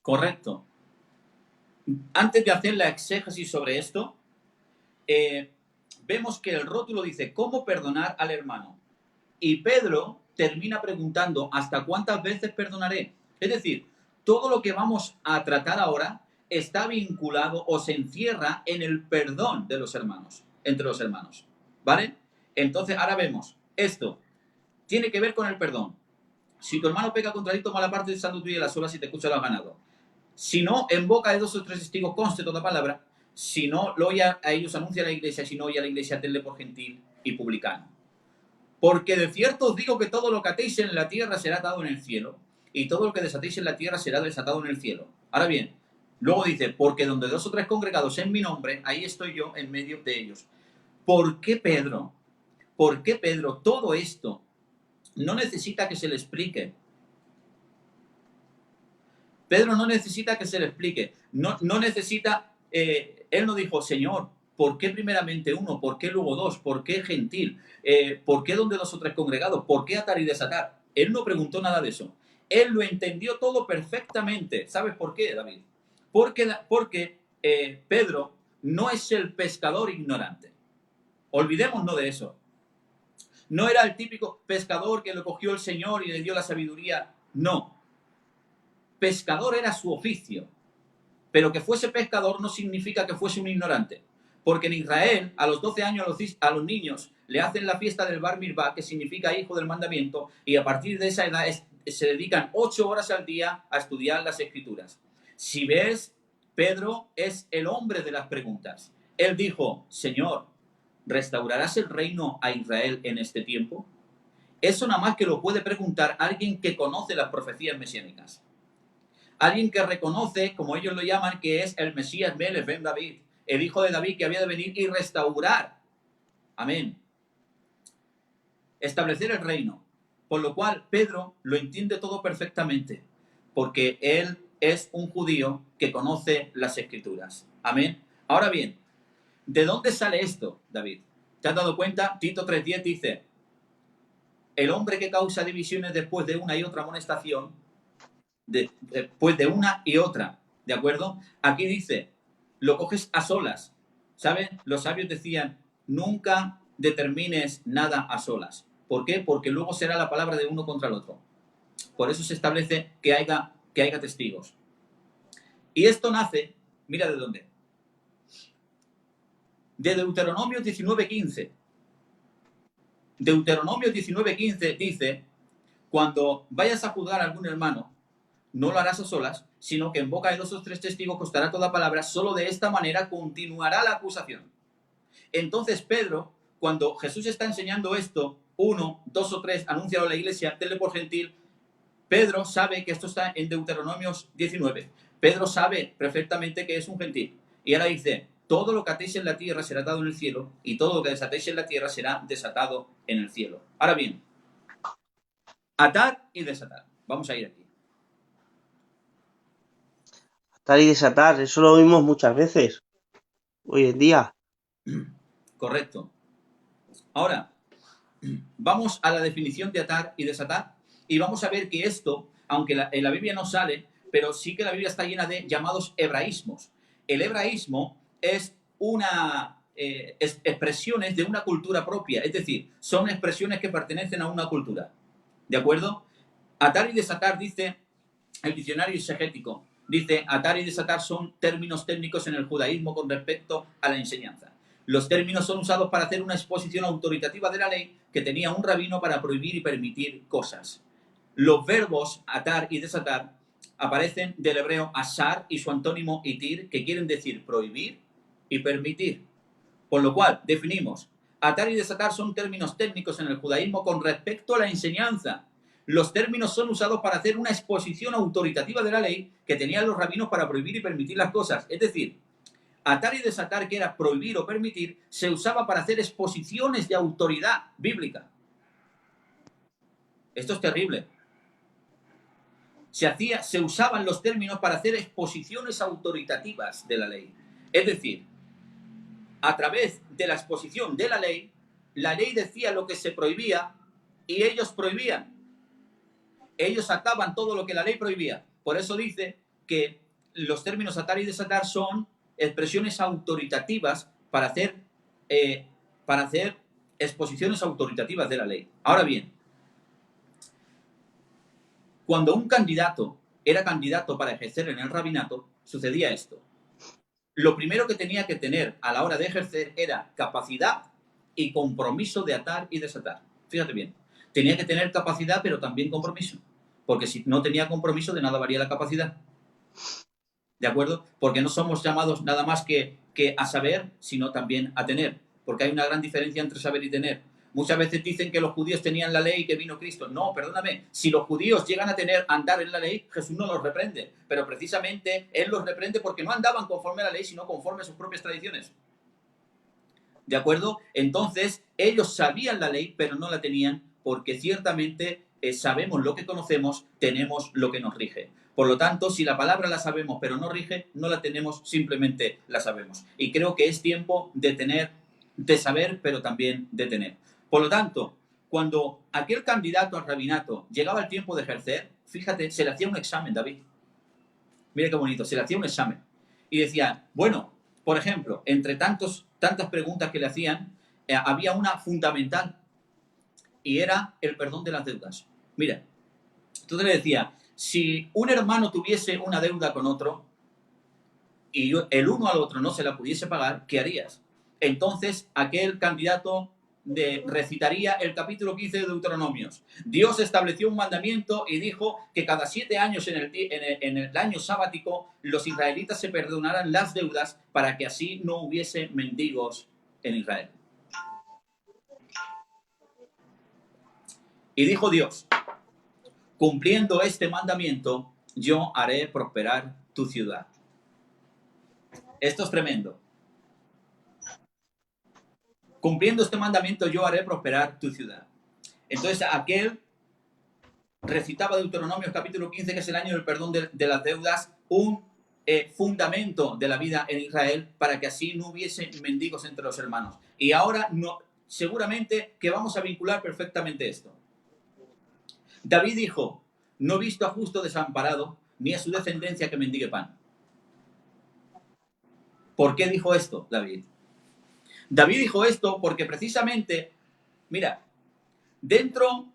S2: Correcto. Antes de hacer la exégesis sobre esto, vemos que el rótulo dice, ¿cómo perdonar al hermano? Y Pedro termina preguntando, ¿hasta cuántas veces perdonaré? Es decir, todo lo que vamos a tratar ahora está vinculado o se encierra en el perdón de los hermanos, entre los hermanos. ¿Vale? Entonces, ahora vemos, esto tiene que ver con el perdón. Si tu hermano peca contra ti, toma la parte estando tuya y la sola si te escucha lo has ganado. Si no, en boca de 2 o 3 testigos conste toda palabra. Si no, lo oye a ellos, anuncia a la iglesia. Si no oye a la iglesia, tenle por gentil y publicano. Porque de cierto os digo que todo lo que atéis en la tierra será atado en el cielo, y todo lo que desatéis en la tierra será desatado en el cielo. Ahora bien, luego dice, porque donde 2 o 3 congregados en mi nombre, ahí estoy yo en medio de ellos. ¿Por qué Pedro? ¿Por qué Pedro todo esto no necesita que se le explique? Pedro no necesita que se le explique. No necesita... él no dijo, Señor, ¿por qué primeramente uno? ¿Por qué luego dos? ¿Por qué gentil? ¿Por qué donde 2 o 3 congregados? ¿Por qué atar y desatar? Él no preguntó nada de eso. Él lo entendió todo perfectamente. ¿Sabes por qué, David? Porque Pedro no es el pescador ignorante. Olvidémonos de eso. No era el típico pescador que lo cogió el Señor y le dio la sabiduría. No. Pescador era su oficio. Pero que fuese pescador no significa que fuese un ignorante. Porque en Israel, a los 12 años a los niños le hacen la fiesta del Bar Mitzvah, que significa hijo del mandamiento, y a partir de esa edad se dedican 8 horas al día a estudiar las Escrituras. Si ves, Pedro es el hombre de las preguntas. Él dijo, Señor, ¿restaurarás el reino a Israel en este tiempo? Eso nada más que lo puede preguntar alguien que conoce las profecías mesiánicas. Alguien que reconoce, como ellos lo llaman, que es el Mesías Melech ben David, el hijo de David que había de venir y restaurar. Amén. Establecer el reino. Por lo cual Pedro lo entiende todo perfectamente, porque él es un judío que conoce las Escrituras. Amén. Ahora bien, ¿de dónde sale esto, David? ¿Te has dado cuenta? Tito 3:10 dice, el hombre que causa divisiones después de una y otra amonestación, después de una y otra, ¿de acuerdo? Aquí dice, lo coges a solas, ¿sabes? Los sabios decían, nunca determines nada a solas. ¿Por qué? Porque luego será la palabra de uno contra el otro. Por eso se establece que haya testigos. Y esto nace, mira de dónde. De Deuteronomio 19:15. Deuteronomio 19:15 dice, cuando vayas a juzgar a algún hermano, no lo harás a solas, sino que en boca de 2 o 3 testigos constará toda palabra, solo de esta manera continuará la acusación. Entonces Pedro, cuando Jesús está enseñando esto, 1, 2 o 3, anúncialo a la iglesia, tenle por gentil, Pedro sabe que esto está en Deuteronomio 19. Pedro sabe perfectamente que es un gentil. Y ahora dice, todo lo que atéis en la tierra será atado en el cielo, y todo lo que desatéis en la tierra será desatado en el cielo. Ahora bien, atar y desatar. Vamos a ir aquí.
S1: Atar y desatar, eso lo vimos muchas veces hoy en día.
S2: Correcto. Ahora, vamos a la definición de atar y desatar y vamos a ver que esto, aunque en la Biblia no sale, pero sí que la Biblia está llena de llamados hebraísmos. El hebraísmo es expresiones de una cultura propia, es decir, son expresiones que pertenecen a una cultura. ¿De acuerdo? Atar y desatar, dice el diccionario exegético, dice, atar y desatar son términos técnicos en el judaísmo con respecto a la enseñanza. Los términos son usados para hacer una exposición autoritativa de la ley que tenía un rabino para prohibir y permitir cosas. Los verbos atar y desatar aparecen del hebreo asar y su antónimo itir, que quieren decir prohibir y permitir. Por lo cual, definimos, atar y desatar son términos técnicos en el judaísmo con respecto a la enseñanza. Los términos son usados para hacer una exposición autoritativa de la ley que tenían los rabinos para prohibir y permitir las cosas. Es decir, atar y desatar, que era prohibir o permitir, se usaba para hacer exposiciones de autoridad bíblica. Esto es terrible. Se usaban los términos para hacer exposiciones autoritativas de la ley. Es decir, a través de la exposición de la ley decía lo que se prohibía y ellos prohibían. Ellos ataban todo lo que la ley prohibía. Por eso dice que los términos atar y desatar son expresiones autoritativas para hacer exposiciones autoritativas de la ley. Ahora bien, cuando un candidato era candidato para ejercer en el rabinato, sucedía esto. Lo primero que tenía que tener a la hora de ejercer era capacidad y compromiso de atar y desatar. Fíjate bien, tenía que tener capacidad, pero también compromiso. Porque si no tenía compromiso, de nada varía la capacidad. ¿De acuerdo? Porque no somos llamados nada más que a saber, sino también a tener. Porque hay una gran diferencia entre saber y tener. Muchas veces dicen que los judíos tenían la ley y que vino Cristo. No, perdóname. Si los judíos llegan a andar en la ley, Jesús no los reprende. Pero precisamente Él los reprende porque no andaban conforme a la ley, sino conforme a sus propias tradiciones. ¿De acuerdo? Entonces, ellos sabían la ley, pero no la tenían porque ciertamente sabemos lo que conocemos, tenemos lo que nos rige. Por lo tanto, si la palabra la sabemos pero no rige, no la tenemos, simplemente la sabemos. Y creo que es tiempo de saber, pero también de tener. Por lo tanto, cuando aquel candidato al rabinato llegaba el tiempo de ejercer, fíjate, se le hacía un examen, David. Mira qué bonito, se le hacía un examen. Y decía, bueno, por ejemplo, entre tantas preguntas que le hacían, había una fundamental y era el perdón de las deudas. Mira, entonces le decía, si un hermano tuviese una deuda con otro y el uno al otro no se la pudiese pagar, ¿qué harías? Entonces aquel candidato recitaría el capítulo 15 de Deuteronomios. Dios estableció un mandamiento y dijo que cada 7 años en el año sabático los israelitas se perdonaran las deudas para que así no hubiese mendigos en Israel. Y dijo Dios, cumpliendo este mandamiento, yo haré prosperar tu ciudad. Esto es tremendo. Cumpliendo este mandamiento, yo haré prosperar tu ciudad. Entonces, aquel recitaba Deuteronomios capítulo 15, que es el año del perdón de las deudas, un fundamento de la vida en Israel para que así no hubiese mendigos entre los hermanos. Y ahora seguramente que vamos a vincular perfectamente esto. David dijo, no he visto a justo desamparado, ni a su descendencia que mendigue pan. ¿Por qué dijo esto, David? David dijo esto porque precisamente, mira, dentro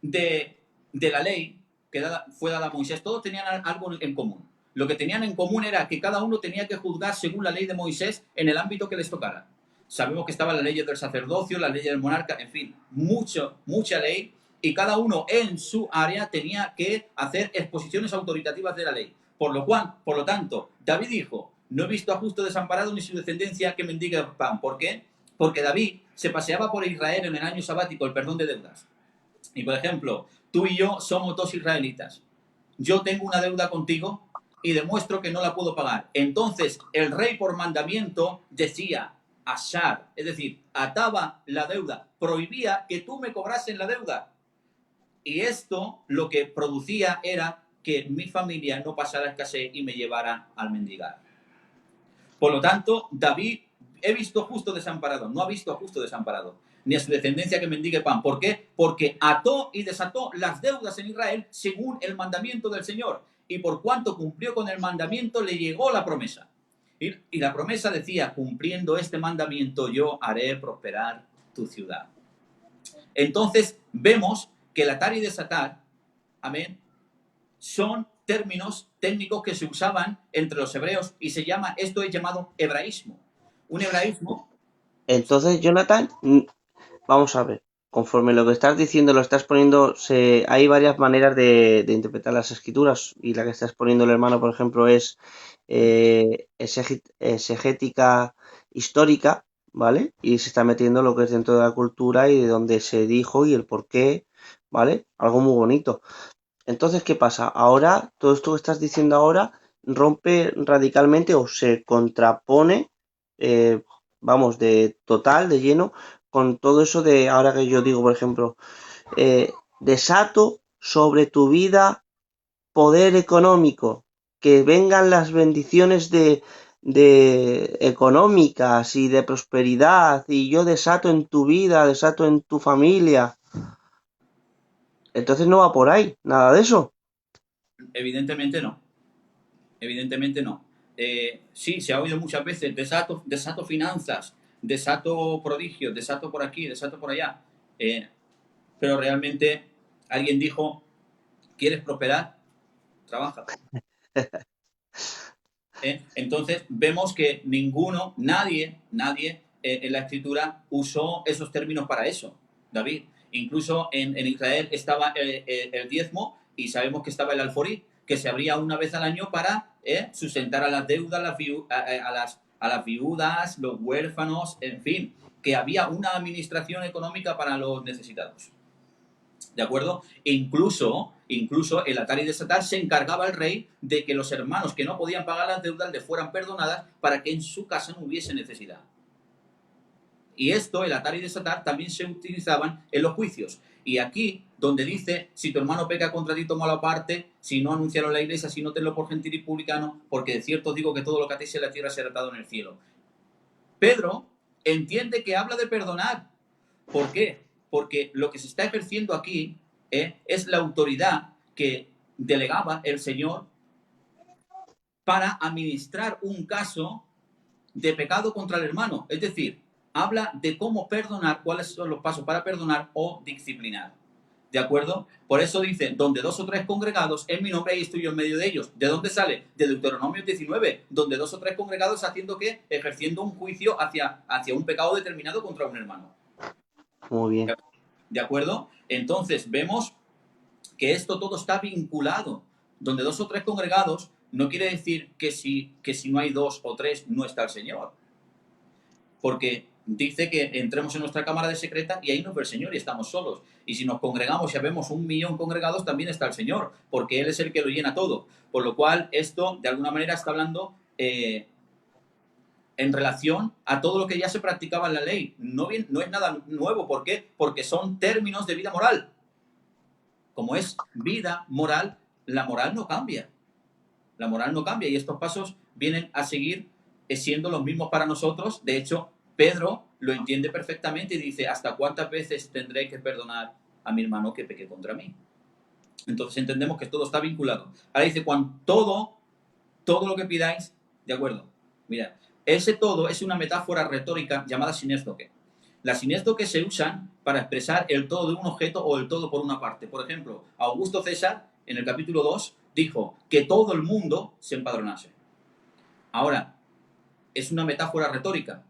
S2: de la ley que fue dada a Moisés, todos tenían algo en común. Lo que tenían en común era que cada uno tenía que juzgar según la ley de Moisés en el ámbito que les tocara. Sabemos que estaban las leyes del sacerdocio, las leyes del monarca, en fin, mucha ley, y cada uno en su área tenía que hacer exposiciones autoritativas de la ley. Por lo tanto, David dijo, no he visto a justo desamparado ni su descendencia que mendigue pan. ¿Por qué? Porque David se paseaba por Israel en el año sabático, el perdón de deudas. Y por ejemplo, tú y yo somos dos israelitas. Yo tengo una deuda contigo y demuestro que no la puedo pagar. Entonces, el rey por mandamiento decía, ashar, es decir, ataba la deuda, prohibía que tú me cobrases la deuda. Y esto lo que producía era que mi familia no pasara escasez y me llevara al mendigar. Por lo tanto, David, he visto justo desamparado, no ha visto a justo desamparado, ni a su descendencia que mendigue pan. ¿Por qué? Porque ató y desató las deudas en Israel según el mandamiento del Señor. Y por cuanto cumplió con el mandamiento, le llegó la promesa. Y la promesa decía, cumpliendo este mandamiento, yo haré prosperar tu ciudad. Entonces, vemos que el atar y desatar, amén, son términos técnicos que se usaban entre los hebreos y esto es llamado hebraísmo. Un hebraísmo.
S1: Entonces, Jonathan, vamos a ver. Conforme lo que estás diciendo lo estás poniendo, hay varias maneras de interpretar las escrituras y la que estás poniendo el hermano, por ejemplo, es exegética histórica, ¿vale? Y se está metiendo lo que es dentro de la cultura y de donde se dijo y el por qué, ¿vale? Algo muy bonito. Entonces, ¿qué pasa? Ahora, todo esto que estás diciendo ahora rompe radicalmente o se contrapone, eh, vamos, de total, de lleno, con todo eso de ahora que yo digo, por ejemplo, desato sobre tu vida poder económico, que vengan las bendiciones de económicas y de prosperidad, y yo desato en tu vida, desato en tu familia. Entonces no va por ahí, nada de eso.
S2: Evidentemente no. Evidentemente no. Sí, se ha oído muchas veces, desato finanzas, desato prodigios, desato por aquí, desato por allá. Pero realmente alguien dijo, ¿quieres prosperar? Trabaja. Entonces vemos que nadie en la escritura usó esos términos para eso, David. Incluso en Israel estaba el diezmo y sabemos que estaba el alforí, que se abría una vez al año para sustentar a las deudas, a las viudas, los huérfanos, en fin, que había una administración económica para los necesitados. ¿De acuerdo? E incluso el Atari de Satar se encargaba el rey de que los hermanos que no podían pagar las deudas le fueran perdonadas para que en su casa no hubiese necesidad. Y esto, el Atari de Satar, también se utilizaban en los juicios. Y aquí, donde dice, si tu hermano peca contra ti, tómalo aparte, si no, anunciaron la iglesia, si no, tenlo por gentil y publicano, porque de cierto os digo que todo lo que atéis en la tierra será atado en el cielo. Pedro entiende que habla de perdonar. ¿Por qué? Porque lo que se está ejerciendo aquí es la autoridad que delegaba el Señor para administrar un caso de pecado contra el hermano. Es decir, habla de cómo perdonar, cuáles son los pasos para perdonar o disciplinar. ¿De acuerdo? Por eso dice, donde 2 o 3 congregados, en mi nombre ahí estoy yo en medio de ellos. ¿De dónde sale? De Deuteronomio 19, donde 2 o 3 congregados haciendo ¿qué? Ejerciendo un juicio hacia un pecado determinado contra un hermano.
S1: Muy bien.
S2: ¿De acuerdo? Entonces vemos que esto todo está vinculado. Donde 2 o 3 congregados no quiere decir que si no hay 2 o 3 no está el Señor. Porque dice que entremos en nuestra cámara de secreta y ahí nos ve el Señor y estamos solos. Y si nos congregamos y vemos 1.000.000 congregados, también está el Señor, porque Él es el que lo llena todo. Por lo cual, esto, de alguna manera, está hablando en relación a todo lo que ya se practicaba en la ley. No es nada nuevo. ¿Por qué? Porque son términos de vida moral. Como es vida moral, la moral no cambia. La moral no cambia y estos pasos vienen a seguir siendo los mismos para nosotros. De hecho, Pedro lo entiende perfectamente y dice, ¿hasta cuántas veces tendré que perdonar a mi hermano que peque contra mí? Entonces entendemos que todo está vinculado. Ahora dice, cuando todo lo que pidáis, de acuerdo. Mira, ese todo es una metáfora retórica llamada sinéstoque. Las sinéstoques se usan para expresar el todo de un objeto o el todo por una parte. Por ejemplo, Augusto César, en el capítulo 2, dijo que todo el mundo se empadronase. Ahora, es una metáfora retórica.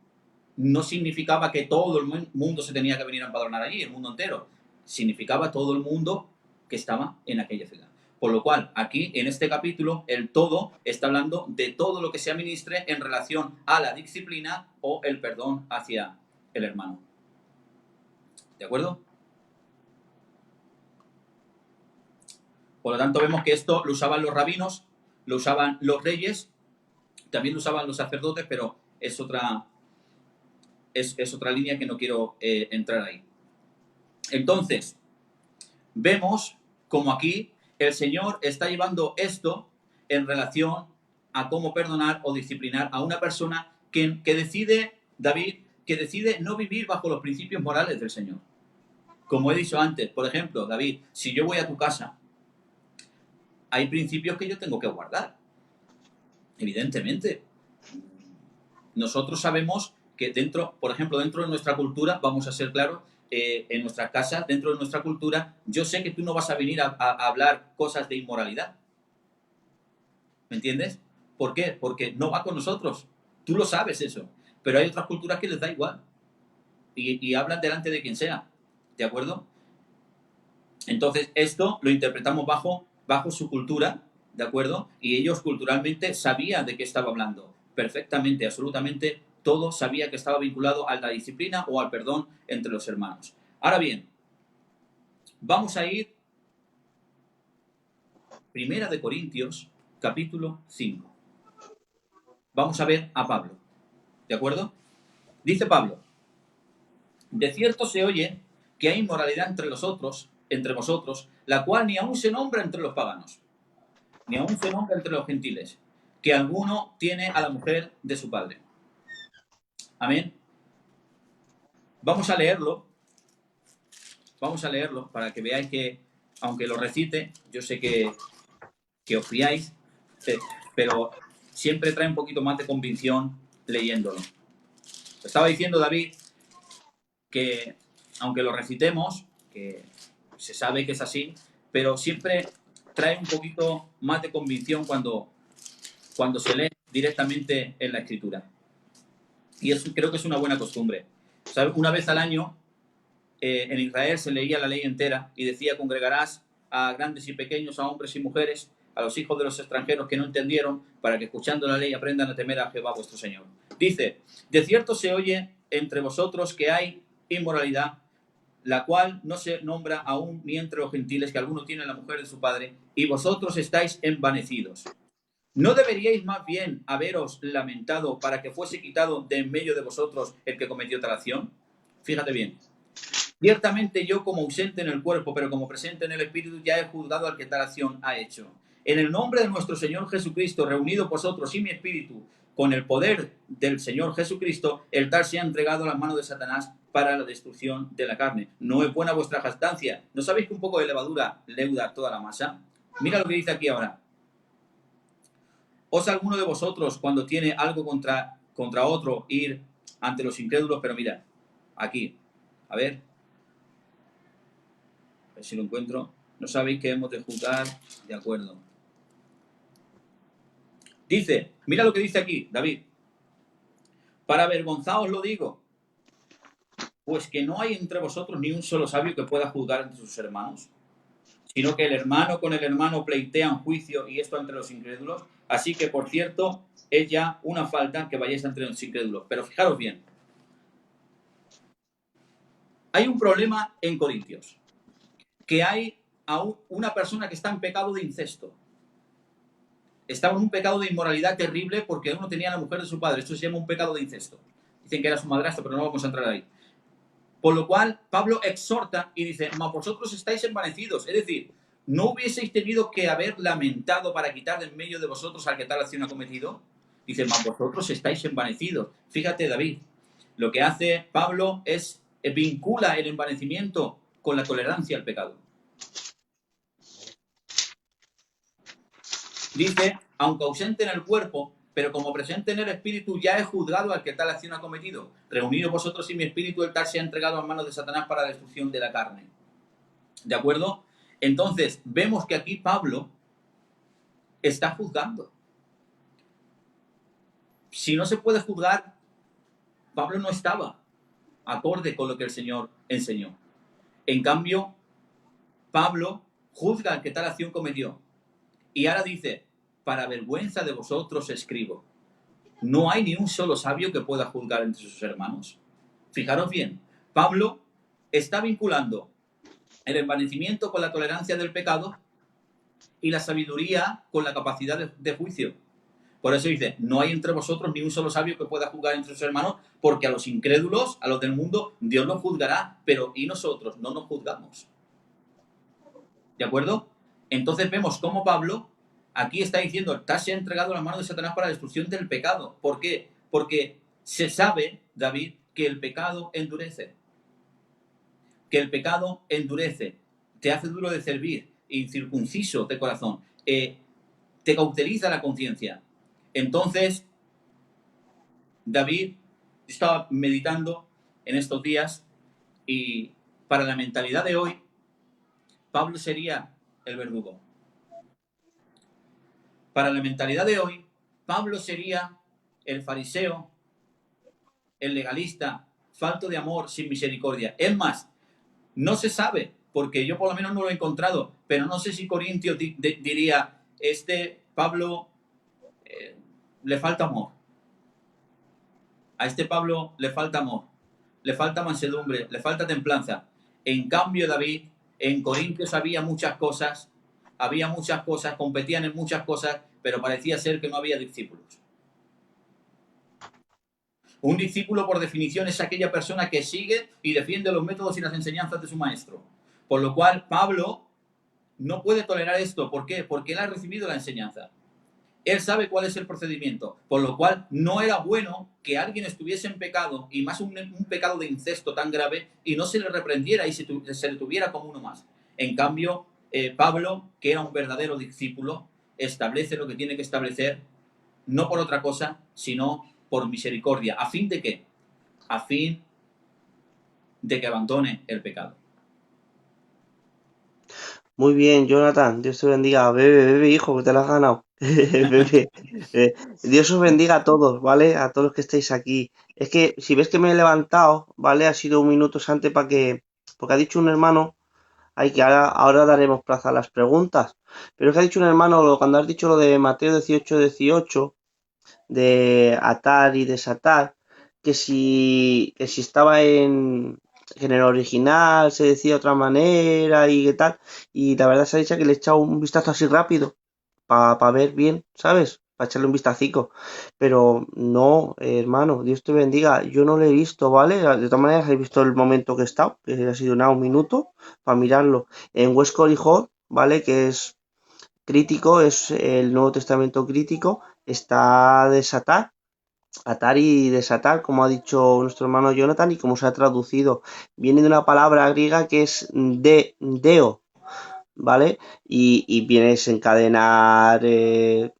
S2: No significaba que todo el mundo se tenía que venir a empadronar allí, el mundo entero. Significaba todo el mundo que estaba en aquella ciudad. Por lo cual, aquí, en este capítulo, el todo está hablando de todo lo que se administre en relación a la disciplina o el perdón hacia el hermano. ¿De acuerdo? Por lo tanto, vemos que esto lo usaban los rabinos, lo usaban los reyes, también lo usaban los sacerdotes, pero es otra línea que no quiero entrar ahí. Entonces, vemos como aquí el Señor está llevando esto en relación a cómo perdonar o disciplinar a una persona que decide, David, que decide no vivir bajo los principios morales del Señor. Como he dicho antes, por ejemplo, David, si yo voy a tu casa, hay principios que yo tengo que guardar. Evidentemente. Nosotros sabemos que por ejemplo, dentro de nuestra cultura, vamos a ser claros, en nuestras casas, dentro de nuestra cultura, yo sé que tú no vas a venir a hablar cosas de inmoralidad. ¿Me entiendes? ¿Por qué? Porque no va con nosotros. Tú lo sabes eso. Pero hay otras culturas que les da igual. Y hablan delante de quien sea. ¿De acuerdo? Entonces, esto lo interpretamos bajo su cultura, ¿de acuerdo? Y ellos culturalmente sabían de qué estaba hablando. Perfectamente, absolutamente, todo sabía que estaba vinculado a la disciplina o al perdón entre los hermanos. Ahora bien, vamos a ir Primera de Corintios, capítulo 5. Vamos a ver a Pablo, ¿de acuerdo? Dice Pablo, de cierto se oye que hay inmoralidad entre vosotros, la cual ni aun se nombra entre los paganos, ni aun se nombra entre los gentiles, que alguno tiene a la mujer de su padre. Amén. Vamos a leerlo para que veáis que, aunque lo recite, yo sé que os fiáis, pero siempre trae un poquito más de convicción leyéndolo. Estaba diciendo David que, aunque lo recitemos, que se sabe que es así, pero siempre trae un poquito más de convicción cuando se lee directamente en la Escritura. Y eso creo que es una buena costumbre. ¿Sabes? Una vez al año en Israel se leía la ley entera y decía: congregarás a grandes y pequeños, a hombres y mujeres, a los hijos de los extranjeros que no entendieron, para que escuchando la ley aprendan a temer a Jehová vuestro Señor. Dice: de cierto se oye entre vosotros que hay inmoralidad, la cual no se nombra aún ni entre los gentiles, que alguno tiene la mujer de su padre, y vosotros estáis envanecidos. ¿No deberíais más bien haberos lamentado para que fuese quitado de en medio de vosotros el que cometió tal acción? Fíjate bien. Ciertamente yo, como ausente en el cuerpo, pero como presente en el espíritu, ya he juzgado al que tal acción ha hecho. En el nombre de nuestro Señor Jesucristo, reunido vosotros y mi espíritu, con el poder del Señor Jesucristo, el tal se ha entregado a las manos de Satanás para la destrucción de la carne. ¿No es buena vuestra jactancia? ¿No sabéis que un poco de levadura leuda toda la masa? Mira lo que dice aquí ahora. ¿Osa alguno de vosotros, cuando tiene algo contra otro, ir ante los incrédulos? Pero mira, aquí, a ver si lo encuentro. ¿No sabéis que hemos de juzgar? De acuerdo. Dice, mira lo que dice aquí, David. Para avergonzaos lo digo, pues que no hay entre vosotros ni un solo sabio que pueda juzgar entre sus hermanos, sino que el hermano con el hermano pleitea juicio, y esto entre los incrédulos. Así que, por cierto, es ya una falta que vayáis entre los incrédulos. Pero fijaros bien, hay un problema en Corintios, que hay a una persona que está en pecado de incesto. Estaba en un pecado de inmoralidad terrible porque uno tenía a la mujer de su padre. Esto se llama un pecado de incesto. Dicen que era su madrastra, pero no vamos a entrar ahí. Por lo cual, Pablo exhorta y dice: mas vosotros estáis envanecidos. Es decir, ¿no hubieseis tenido que haber lamentado para quitar de en medio de vosotros al que tal acción ha cometido? Dice: mas vosotros estáis envanecidos. Fíjate, David, lo que hace Pablo es vincula el envanecimiento con la tolerancia al pecado. Dice: aunque ausente en el cuerpo, pero como presente en el espíritu, ya he juzgado al que tal acción ha cometido. Reunidos vosotros y mi espíritu, el tal se ha entregado a manos de Satanás para la destrucción de la carne. ¿De acuerdo? Entonces, vemos que aquí Pablo está juzgando. Si no se puede juzgar, Pablo no estaba acorde con lo que el Señor enseñó. En cambio, Pablo juzga al que tal acción cometió. Y ahora dice: para vergüenza de vosotros escribo. No hay ni un solo sabio que pueda juzgar entre sus hermanos. Fijaros bien, Pablo está vinculando el envanecimiento con la tolerancia del pecado y la sabiduría con la capacidad de juicio. Por eso dice: no hay entre vosotros ni un solo sabio que pueda juzgar entre sus hermanos, porque a los incrédulos, a los del mundo, Dios los juzgará, pero y nosotros no nos juzgamos. ¿De acuerdo? Entonces vemos cómo Pablo aquí está diciendo: tal se ha entregado a las manos de Satanás para la destrucción del pecado. ¿Por qué? Porque se sabe, David, que el pecado endurece. Que el pecado endurece, te hace duro de servir, incircunciso de corazón, te cauteriza la conciencia. Entonces, David estaba meditando en estos días, y para la mentalidad de hoy, Pablo sería el verdugo. Para la mentalidad de hoy, Pablo sería el fariseo, el legalista, falto de amor, sin misericordia. Es más, no se sabe, porque yo por lo menos no lo he encontrado, pero no sé si Corintios diría: Pablo le falta amor. A Pablo le falta amor, le falta mansedumbre, le falta templanza. En cambio, David, en Corintios había muchas cosas, competían en muchas cosas, pero parecía ser que no había discípulos. Un discípulo, por definición, es aquella persona que sigue y defiende los métodos y las enseñanzas de su maestro. Por lo cual, Pablo no puede tolerar esto. ¿Por qué? Porque él ha recibido la enseñanza. Él sabe cuál es el procedimiento. Por lo cual, no era bueno que alguien estuviese en pecado, y más un pecado de incesto tan grave, y no se le reprendiera y se le tuviera como uno más. En cambio, Pablo, que era un verdadero discípulo, establece lo que tiene que establecer, no por otra cosa, sino por misericordia. ¿A fin de qué? A fin de que abandone el pecado.
S1: Muy bien, Jonathan, Dios te bendiga. Bebe, bebe, hijo, que te lo has ganado. Pepe, Dios os bendiga a todos, ¿vale? A todos los que estáis aquí. Es que si ves que me he levantado, ¿vale? Ha sido un minuto antes para que, porque ha dicho un hermano, hay que ahora daremos plaza a las preguntas, pero es que ha dicho un hermano, cuando has dicho lo de Mateo 18:18, de atar y desatar, que si estaba en el original se decía de otra manera y qué tal, y la verdad se ha dicho que le he echado un vistazo así rápido para ver bien, ¿sabes? Para echarle un vistacico. Pero no, hermano, Dios te bendiga. Yo no lo he visto, ¿vale? De todas maneras, he visto el momento que he estado, que ha sido nada, un minuto, para mirarlo. En West Hall, ¿vale? Que es crítico, es el Nuevo Testamento crítico, está desatar, atar y desatar, como ha dicho nuestro hermano Jonathan y como se ha traducido. Viene de una palabra griega que es deo, ¿vale? Y viene a desencadenar,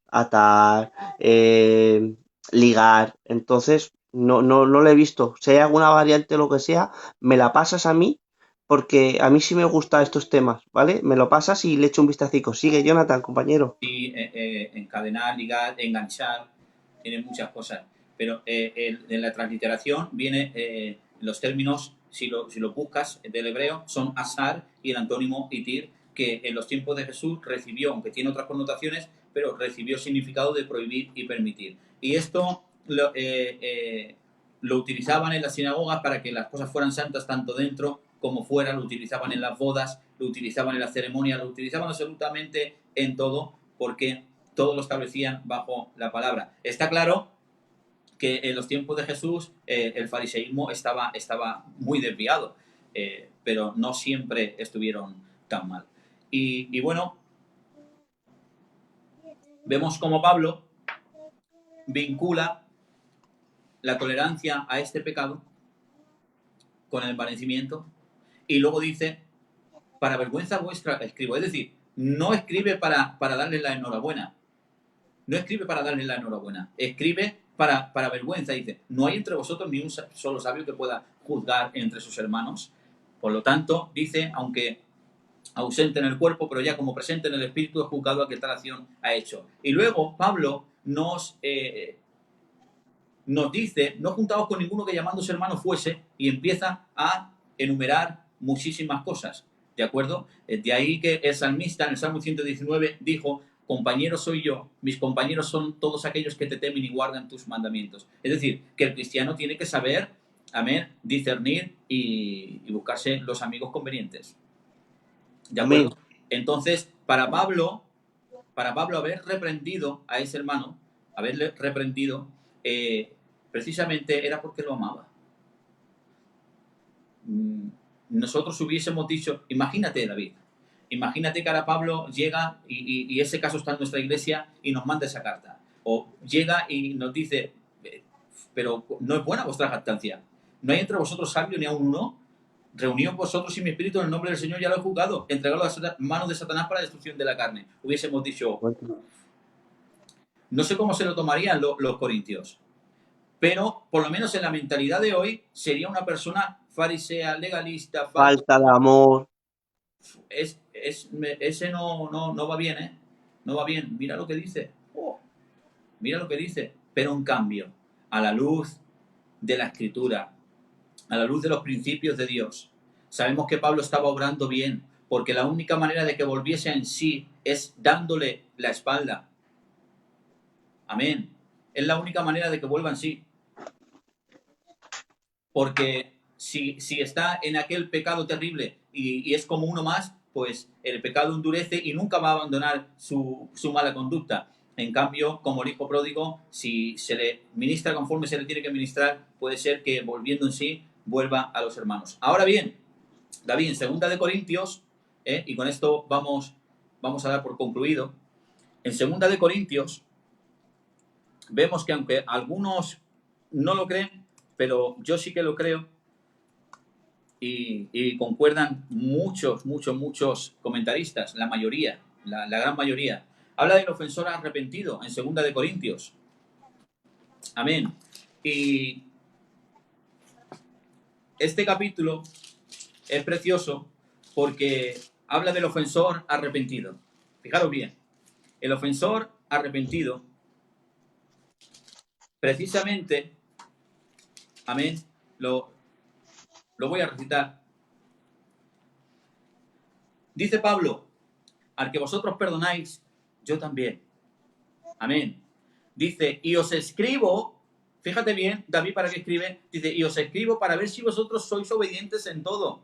S1: atar, ligar. Entonces, no lo he visto. Si hay alguna variante o lo que sea, me la pasas a mí, porque a mí sí me gustan estos temas, ¿vale? Me lo pasas y le echo un vistacico. Sigue, Jonathan, compañero.
S2: Y encadenar, ligar, enganchar, tiene muchas cosas. Pero en la transliteración viene los términos, si lo buscas del hebreo, son asar y el antónimo itir, que en los tiempos de Jesús recibió, aunque tiene otras connotaciones, pero recibió significado de prohibir y permitir. Y esto lo utilizaban en las sinagogas para que las cosas fueran santas tanto dentro como fuera, lo utilizaban en las bodas, lo utilizaban en las ceremonias, lo utilizaban absolutamente en todo, porque todo lo establecían bajo la palabra. Está claro que en los tiempos de Jesús el fariseísmo estaba muy desviado, pero no siempre estuvieron tan mal. Y bueno, vemos como Pablo vincula la tolerancia a este pecado con el envanecimiento y luego dice, para vergüenza vuestra escribo. Es decir, no escribe para darle la enhorabuena, no escribe para darle la enhorabuena, escribe para vergüenza. Dice, no hay entre vosotros ni un solo sabio que pueda juzgar entre sus hermanos. Por lo tanto, dice, aunque ausente en el cuerpo, pero ya como presente en el espíritu, es juzgado a que tal acción ha hecho. Y luego Pablo nos dice, no juntaos con ninguno que llamándose hermano fuese, y empieza a enumerar muchísimas cosas, ¿de acuerdo? De ahí que el salmista en el Salmo 119 dijo, compañero soy yo, mis compañeros son todos aquellos que te temen y guardan tus mandamientos. Es decir, que el cristiano tiene que saber, amén, discernir y buscarse los amigos convenientes, ¿de
S1: Amén.
S2: acuerdo? Entonces, para Pablo haber reprendido a ese hermano, haberle reprendido, precisamente era porque lo amaba. Nosotros hubiésemos dicho, imagínate David, imagínate que ahora Pablo llega y ese caso está en nuestra iglesia y nos manda esa carta. O llega y nos dice, pero no es buena vuestra jactancia. No hay entre vosotros sabio ni aun uno. Reuníos vosotros y mi espíritu en el nombre del Señor, ya lo he juzgado. Entregado a las manos de Satanás para la destrucción de la carne. Hubiésemos dicho, no sé cómo se lo tomarían los corintios, pero por lo menos en la mentalidad de hoy sería una persona farisea, legalista, falta.
S1: Falta de amor.
S2: Ese no va bien, ¿eh? No va bien. Mira lo que dice. Oh, mira lo que dice. Pero en cambio, a la luz de la escritura, a la luz de los principios de Dios, sabemos que Pablo estaba obrando bien, porque la única manera de que volviese en sí es dándole la espalda. Amén. Es la única manera de que vuelva en sí. Porque si está en aquel pecado terrible y es como uno más, pues el pecado endurece y nunca va a abandonar su mala conducta. En cambio, como el hijo pródigo, si se le ministra conforme se le tiene que ministrar, puede ser que volviendo en sí vuelva a los hermanos. Ahora bien, David, en 2 Corintios, y con esto vamos a dar por concluido, en 2 Corintios vemos que aunque algunos no lo creen, pero yo sí que lo creo, y concuerdan muchos comentaristas, la mayoría, la gran mayoría. Habla del ofensor arrepentido en 2 Corintios. Amén. Y este capítulo es precioso porque habla del ofensor arrepentido. Fijaros bien, el ofensor arrepentido, precisamente, amén, lo voy a recitar. Dice Pablo, al que vosotros perdonáis, yo también. Amén. Dice, y os escribo, fíjate bien, David, ¿para qué escribe? Dice, y os escribo para ver si vosotros sois obedientes en todo.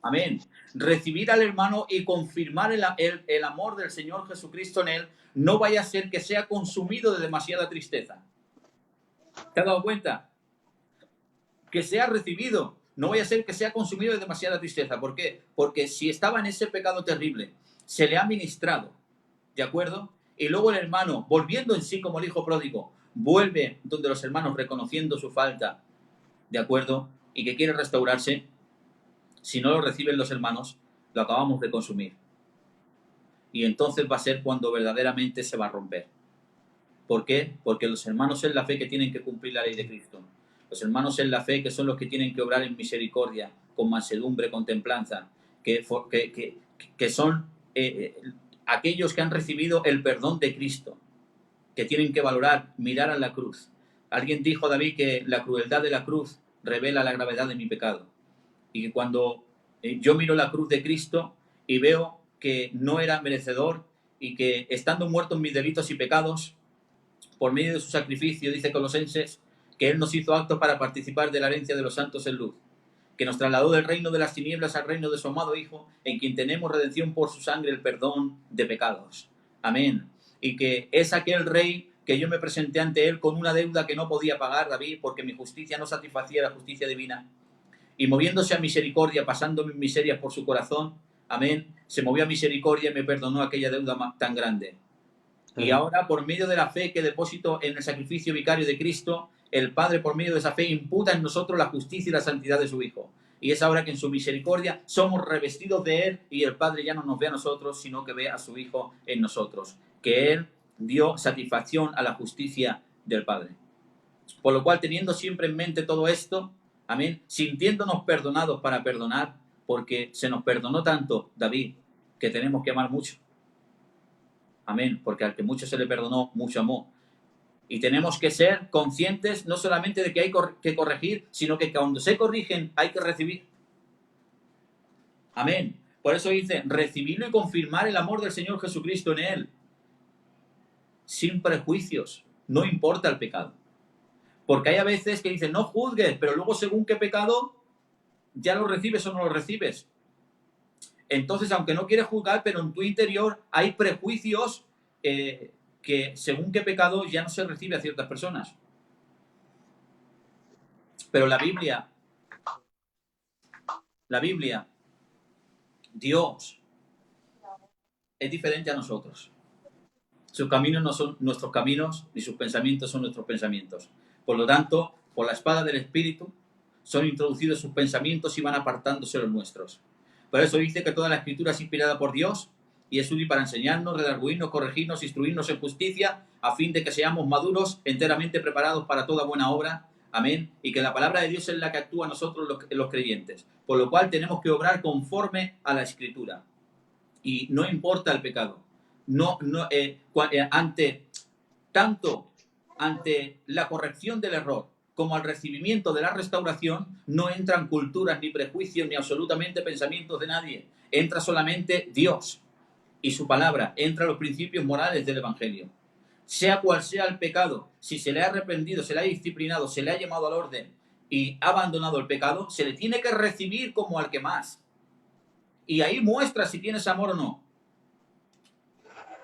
S2: Amén. Recibir al hermano y confirmar el amor del Señor Jesucristo en él, no vaya a ser que sea consumido de demasiada tristeza. ¿Te has dado cuenta? Que sea recibido, no vaya a ser que sea consumido de demasiada tristeza. ¿Por qué? Porque si estaba en ese pecado terrible, se le ha ministrado, ¿de acuerdo? Y luego el hermano, volviendo en sí como el hijo pródigo, vuelve donde los hermanos reconociendo su falta, ¿de acuerdo? Y que quiere restaurarse, si no lo reciben los hermanos, lo acabamos de consumir. Y entonces va a ser cuando verdaderamente se va a romper. ¿Por qué? Porque los hermanos en la fe que tienen que cumplir la ley de Cristo. Los hermanos en la fe que son los que tienen que obrar en misericordia, con mansedumbre, con templanza, que son aquellos que han recibido el perdón de Cristo, que tienen que valorar, mirar a la cruz. Alguien dijo, David, que la crueldad de la cruz revela la gravedad de mi pecado. Y que cuando yo miro la cruz de Cristo y veo que no era merecedor y que estando muerto en mis delitos y pecados, por medio de su sacrificio, dice Colosenses, que Él nos hizo aptos para participar de la herencia de los santos en luz, que nos trasladó del reino de las tinieblas al reino de su amado Hijo, en quien tenemos redención por su sangre, el perdón de pecados. Amén. Y que es aquel Rey que yo me presenté ante Él con una deuda que no podía pagar, David, porque mi justicia no satisfacía la justicia divina. Y moviéndose a misericordia, pasando mis miserias por su corazón, amén, se movió a misericordia y me perdonó aquella deuda tan grande. Y ahora, por medio de la fe que deposito en el sacrificio vicario de Cristo, el Padre, por medio de esa fe, imputa en nosotros la justicia y la santidad de su Hijo. Y es ahora que en su misericordia somos revestidos de Él y el Padre ya no nos ve a nosotros, sino que ve a su Hijo en nosotros. Que Él dio satisfacción a la justicia del Padre. Por lo cual, teniendo siempre en mente todo esto, amén, sintiéndonos perdonados para perdonar, porque se nos perdonó tanto, David, que tenemos que amar mucho. Amén, porque al que mucho se le perdonó, mucho amó. Y tenemos que ser conscientes no solamente de que hay que corregir, sino que cuando se corrigen hay que recibir. Amén. Por eso dice, recibirlo y confirmar el amor del Señor Jesucristo en él. Sin prejuicios, no importa el pecado. Porque hay a veces que dicen, no juzgues, pero luego según qué pecado, ya lo recibes o no lo recibes. Entonces, aunque no quieres juzgar, pero en tu interior hay prejuicios que según qué pecado ya no se recibe a ciertas personas. Pero la Biblia, Dios, es diferente a nosotros. Sus caminos no son nuestros caminos, ni sus pensamientos son nuestros pensamientos. Por lo tanto, por la espada del Espíritu, son introducidos sus pensamientos y van apartándose los nuestros. Por eso dice que toda la Escritura es inspirada por Dios y es útil para enseñarnos, redarguirnos, corregirnos, instruirnos en justicia, a fin de que seamos maduros, enteramente preparados para toda buena obra. Amén. Y que la palabra de Dios es la que actúa a nosotros los creyentes. Por lo cual tenemos que obrar conforme a la Escritura. Y no importa el pecado. Ante la corrección del error como al recibimiento de la restauración, no entran culturas, ni prejuicios, ni absolutamente pensamientos de nadie. Entra solamente Dios y su palabra. Entran los principios morales del Evangelio. Sea cual sea el pecado, si se le ha arrepentido, se le ha disciplinado, se le ha llamado al orden y ha abandonado el pecado, se le tiene que recibir como al que más. Y ahí muestra si tienes amor o no.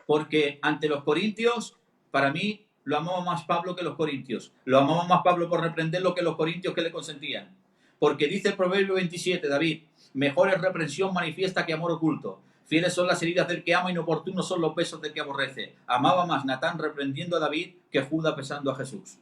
S2: Porque ante los corintios, para mí, lo amaba más Pablo que los corintios. Lo amaba más Pablo por reprenderlo que los corintios que le consentían. Porque dice el Proverbio 27, David, mejor es reprensión manifiesta que amor oculto. Fieles son las heridas del que ama, inoportunos son los besos del que aborrece. Amaba más Natán reprendiendo a David que Judas besando a Jesús.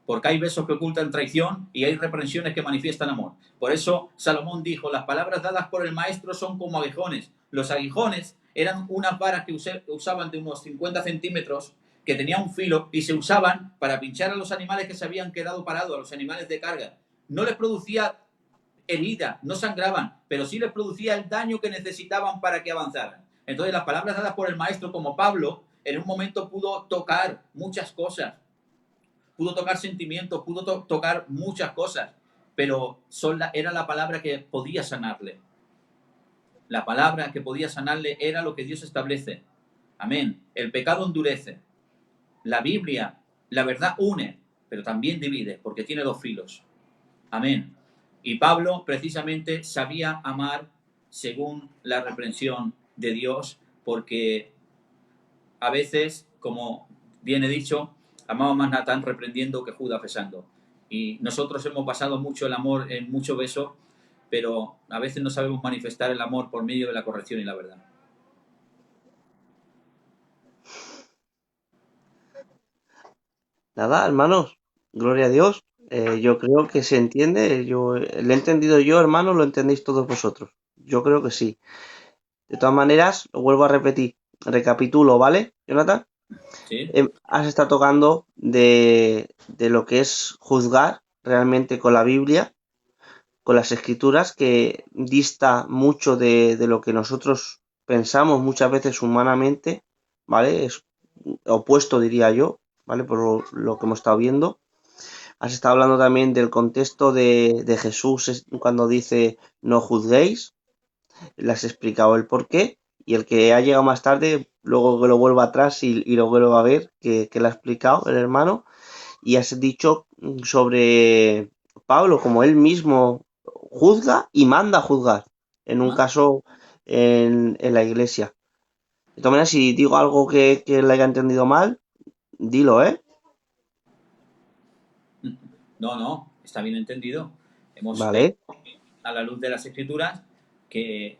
S2: Porque hay besos que ocultan traición y hay reprensiones que manifiestan amor. Por eso Salomón dijo, las palabras dadas por el maestro son como aguijones. Los aguijones eran unas varas que usaban de unos 50 centímetros, que tenían un filo y se usaban para pinchar a los animales que se habían quedado parados, a los animales de carga. No les producía herida, no sangraban, pero sí les producía el daño que necesitaban para que avanzaran. Entonces las palabras dadas por el maestro como Pablo, en un momento pudo tocar muchas cosas, pudo tocar sentimientos, pudo tocar muchas cosas, pero era la palabra que podía sanarle. La palabra que podía sanarle era lo que Dios establece. Amén. El pecado endurece. La Biblia, la verdad une, pero también divide, porque tiene dos filos. Amén. Y Pablo precisamente sabía amar según la reprensión de Dios, porque a veces, como viene dicho, amaba más Natán reprendiendo que Judas besando. Y nosotros hemos basado mucho el amor en mucho beso, pero a veces no sabemos manifestar el amor por medio de la corrección y la verdad.
S1: Nada, hermanos, gloria a Dios. Yo creo que se entiende. Yo lo he entendido yo, hermanos, lo entendéis todos vosotros. Yo creo que sí. De todas maneras, lo vuelvo a repetir. Recapitulo, ¿vale, Jonathan?
S2: ¿Sí?
S1: Has estado tocando de lo que es juzgar realmente con la Biblia, con las escrituras, que dista mucho de lo que nosotros pensamos muchas veces humanamente, ¿vale? Es opuesto, diría yo, ¿vale? Por lo que hemos estado viendo. Has estado hablando también del contexto de Jesús cuando dice no juzguéis. Le has explicado el por qué. Y el que ha llegado más tarde, luego que lo vuelva atrás y lo vuelva a ver, que le ha explicado el hermano. Y has dicho sobre Pablo, como él mismo juzga y manda a juzgar, en un caso en la iglesia. De todas maneras, si digo algo que le haya entendido mal, dilo, ¿eh?
S2: No, no, está bien entendido. Hemos
S1: Vale.
S2: a la luz de las escrituras que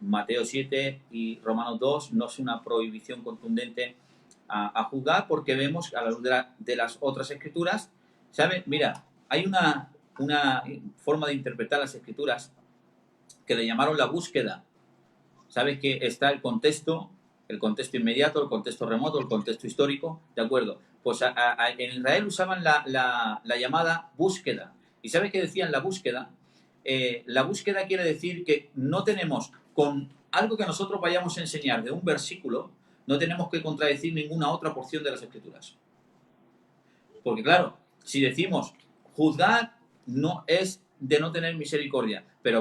S2: Mateo 7 y Romanos 2 no es una prohibición contundente a juzgar, porque vemos a la luz de las otras escrituras, ¿sabes? Mira, hay una forma de interpretar las escrituras que le llamaron la búsqueda. Sabes que está el contexto inmediato, el contexto remoto, el contexto histórico, ¿de acuerdo? Pues en Israel usaban la llamada búsqueda. ¿Y sabes qué decían la búsqueda? La búsqueda quiere decir que no tenemos, con algo que nosotros vayamos a enseñar de un versículo, no tenemos que contradecir ninguna otra porción de las escrituras. Porque claro, si decimos juzgar no es de no tener misericordia, pero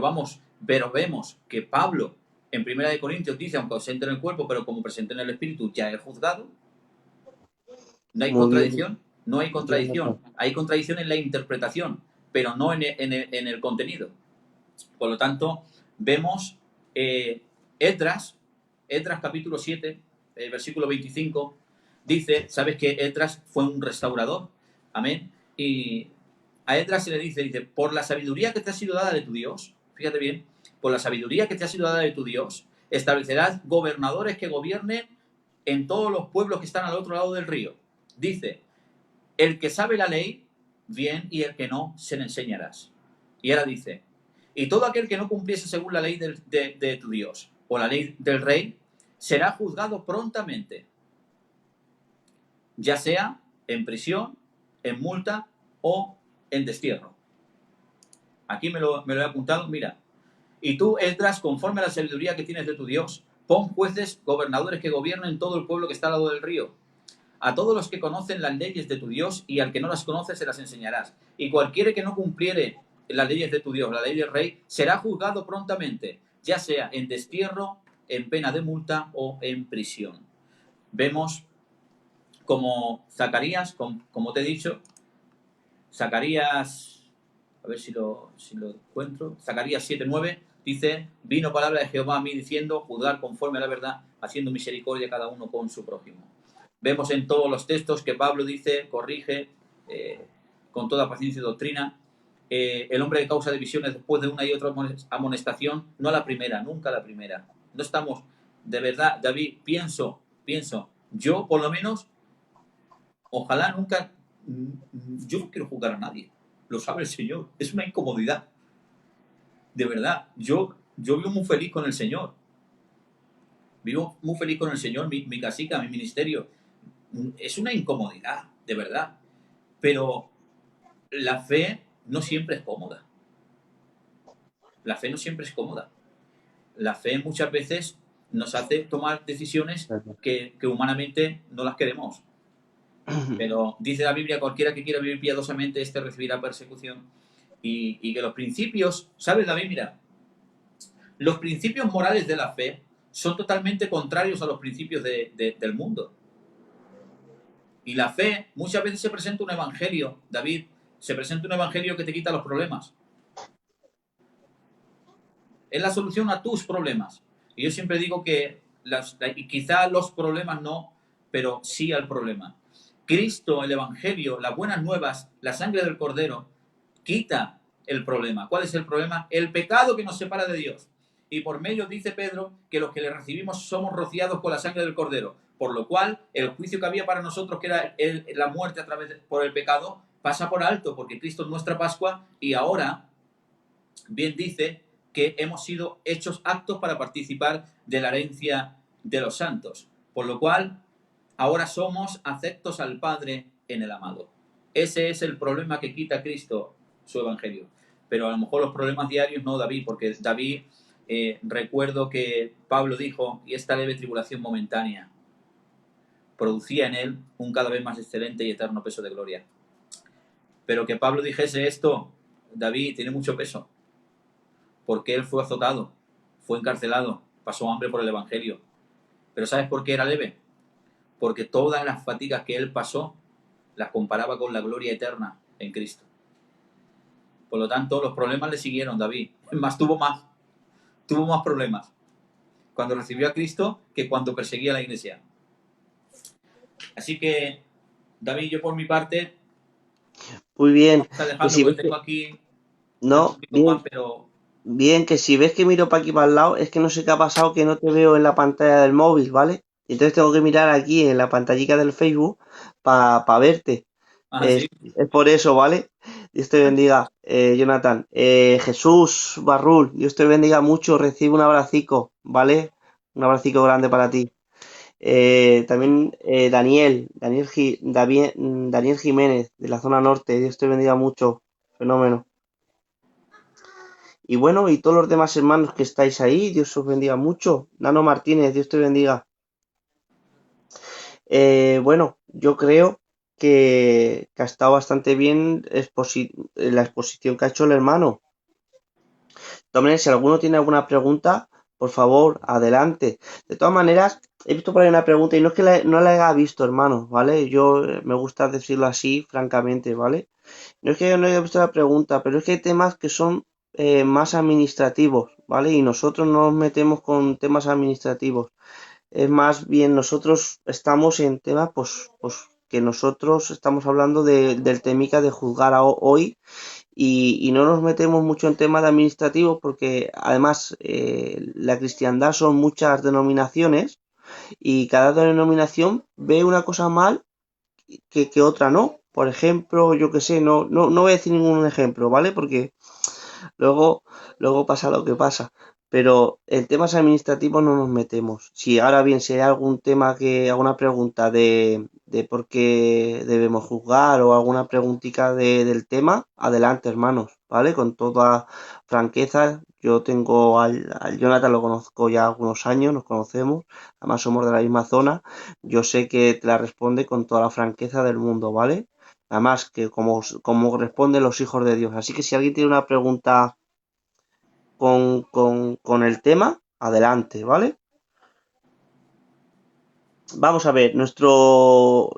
S2: vemos que Pablo en Primera de Corintios dice, aunque ausente en el cuerpo, pero como presente en el espíritu, ya he juzgado. No hay
S1: Muy bien,
S2: contradicción, no hay contradicción.
S1: Jonathan.
S2: Hay contradicción en la interpretación, pero no en el contenido. Por lo tanto, vemos Esdras capítulo 7, versículo 25, dice, ¿sabes que Esdras fue un restaurador? Amén. Y a Esdras se le dice, por la sabiduría que te ha sido dada de tu Dios, fíjate bien, por la sabiduría que te ha sido dada de tu Dios, establecerás gobernadores que gobiernen en todos los pueblos que están al otro lado del río. Dice, el que sabe la ley, bien, y el que no, se le enseñarás. Y ahora dice, y todo aquel que no cumpliese según la ley de tu Dios o la ley del rey, será juzgado prontamente, ya sea en prisión, en multa o en destierro. Aquí me lo he apuntado, mira. Y tú, Esdras, conforme a la sabiduría que tienes de tu Dios, pon jueces, gobernadores que gobiernen todo el pueblo que está al lado del río. A todos los que conocen las leyes de tu Dios, y al que no las conoce se las enseñarás. Y cualquiera que no cumpliere las leyes de tu Dios, la ley del rey, será juzgado prontamente, ya sea en destierro, en pena de multa o en prisión. Vemos como Zacarías, como te he dicho, Zacarías, a ver si lo encuentro, Zacarías 7:9 dice, vino palabra de Jehová a mí diciendo, juzgar conforme a la verdad, haciendo misericordia cada uno con su prójimo. Vemos en todos los textos que Pablo dice, corrige con toda paciencia y doctrina. El hombre que causa divisiones después de una y otra amonestación, no la primera, nunca la primera. No estamos, de verdad, David, pienso, yo por lo menos, ojalá nunca, yo no quiero juzgar a nadie, lo sabe el Señor, es una incomodidad, de verdad, yo vivo muy feliz con el Señor, vivo muy feliz con el Señor, mi casica, mi ministerio, es una incomodidad, de verdad, pero la fe no siempre es cómoda, la fe no siempre es cómoda, la fe muchas veces nos hace tomar decisiones que humanamente no las queremos. Pero dice la Biblia, cualquiera que quiera vivir piadosamente, este recibirá persecución. Y que los principios, ¿sabes, David? Mira, los principios morales de la fe son totalmente contrarios a los principios del mundo. Y la fe, muchas veces se presenta un evangelio, David, se presenta un evangelio que te quita los problemas. Es la solución a tus problemas. Y yo siempre digo que quizá los problemas no, pero sí al problema. Cristo, el evangelio, las buenas nuevas, la sangre del Cordero, quita el problema. ¿Cuál es el problema? El pecado que nos separa de Dios. Y por medio, dice Pedro, que los que le recibimos somos rociados con la sangre del Cordero. Por lo cual, el juicio que había para nosotros, que era la muerte por el pecado, pasa por alto, porque Cristo es nuestra Pascua y ahora, bien dice, que hemos sido hechos aptos para participar de la herencia de los santos. Por lo cual, ahora somos aceptos al Padre en el amado. Ese es el problema que quita Cristo, su evangelio. Pero a lo mejor los problemas diarios no, David, porque David, recuerdo que Pablo dijo, y esta leve tribulación momentánea producía en él un cada vez más excelente y eterno peso de gloria. Pero que Pablo dijese esto, David, tiene mucho peso, porque él fue azotado, fue encarcelado, pasó hambre por el evangelio. Pero ¿sabes por qué era leve? Porque todas las fatigas que él pasó las comparaba con la gloria eterna en Cristo. Por lo tanto, los problemas le siguieron, David. Tuvo más problemas cuando recibió a Cristo que cuando perseguía a la iglesia. Así que, David, yo por mi parte,
S1: Muy bien.
S2: vamos a
S1: Que
S2: dejarlo
S1: si ves
S2: porque
S1: que...
S2: tengo aquí un
S1: No,
S2: poquito más,
S1: bien,
S2: pero...
S1: bien, que si ves que miro para aquí para el lado, es que no sé qué ha pasado, que no te veo en la pantalla del móvil, ¿vale? Entonces tengo que mirar aquí en la pantallita del Facebook para verte.
S2: Ah, sí.
S1: Es por eso, ¿vale? Dios te bendiga, Jonathan. Jesús Barrul, Dios te bendiga mucho, recibe un abracico, ¿vale? Un abracico grande para ti. También Daniel Jiménez, de la zona norte, Dios te bendiga mucho, fenómeno. Y bueno, y todos los demás hermanos que estáis ahí, Dios os bendiga mucho. Nano Martínez, Dios te bendiga. Bueno, yo creo que ha estado bastante bien la exposición que ha hecho el hermano. De todas maneras, si alguno tiene alguna pregunta, por favor, adelante. De todas maneras, he visto por ahí una pregunta y no es que no la haya visto, hermano, ¿vale? Yo me gusta decirlo así, francamente, ¿vale? No es que yo no haya visto la pregunta, pero es que hay temas que son más administrativos, ¿vale? Y nosotros no nos metemos con temas administrativos. Es más bien nosotros estamos en temas, pues que nosotros estamos hablando del temica de juzgar hoy y no nos metemos mucho en temas de administrativos porque además la cristiandad son muchas denominaciones y cada denominación ve una cosa mal que otra no. Por ejemplo, yo que sé, no voy a decir ningún ejemplo, ¿vale? Porque luego, luego pasa lo que pasa. Pero en temas administrativos no nos metemos. Si ahora bien, si hay algún tema alguna pregunta de por qué debemos juzgar o alguna preguntita del tema, adelante, hermanos, ¿vale? Con toda franqueza. Yo tengo al Jonathan, lo conozco ya algunos años, nos conocemos, además somos de la misma zona. Yo sé que te la responde con toda la franqueza del mundo, ¿vale? Además, que como responden los hijos de Dios. Así que si alguien tiene una pregunta con el tema, adelante, ¿vale? Vamos a ver, nuestro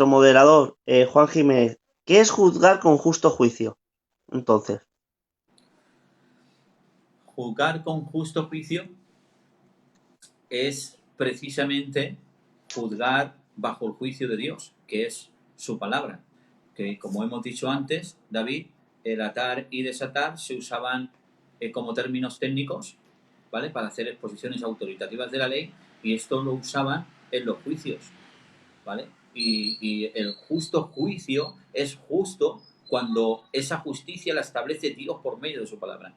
S1: moderador, Juan Jiménez, ¿qué es juzgar con justo juicio? Entonces,
S2: Juzgar con justo juicio es precisamente juzgar bajo el juicio de Dios, que es su palabra. Que como hemos dicho antes, David, el atar y desatar se usaban como términos técnicos, ¿vale? Para hacer exposiciones autoritativas de la ley, y esto lo usaban en los juicios, ¿vale? Y el justo juicio es justo cuando esa justicia la establece Dios por medio de su palabra.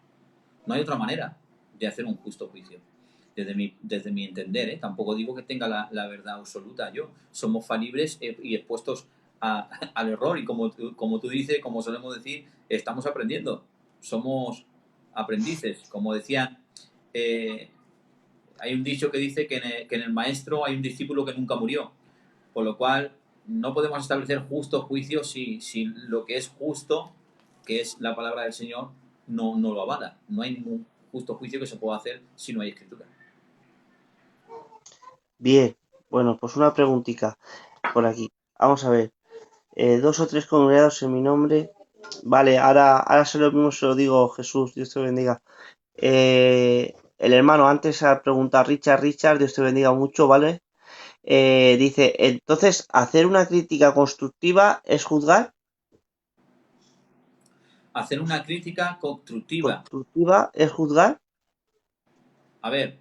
S2: No hay otra manera de hacer un justo juicio. Desde mi entender, tampoco digo que tenga la verdad absoluta yo. Somos falibles y expuestos al error. Y como tú dices, como solemos decir, estamos aprendiendo. Somos aprendices. Como decían, hay un dicho que dice que en el maestro hay un discípulo que nunca murió, por lo cual no podemos establecer justo juicio si lo que es justo, que es la palabra del Señor, no lo avala. No hay ningún justo juicio que se pueda hacer si no hay escritura.
S1: Bien, bueno, pues una preguntita por aquí. Vamos a ver. 2 o 3 congregados en mi nombre. Vale, ahora se lo mismo se lo digo, Jesús, Dios te bendiga. El hermano antes ha preguntado Richard, Dios te bendiga mucho, ¿vale? Dice, entonces, ¿hacer una crítica constructiva es juzgar?
S2: Hacer una crítica constructiva.
S1: ¿Constructiva es juzgar?
S2: A ver,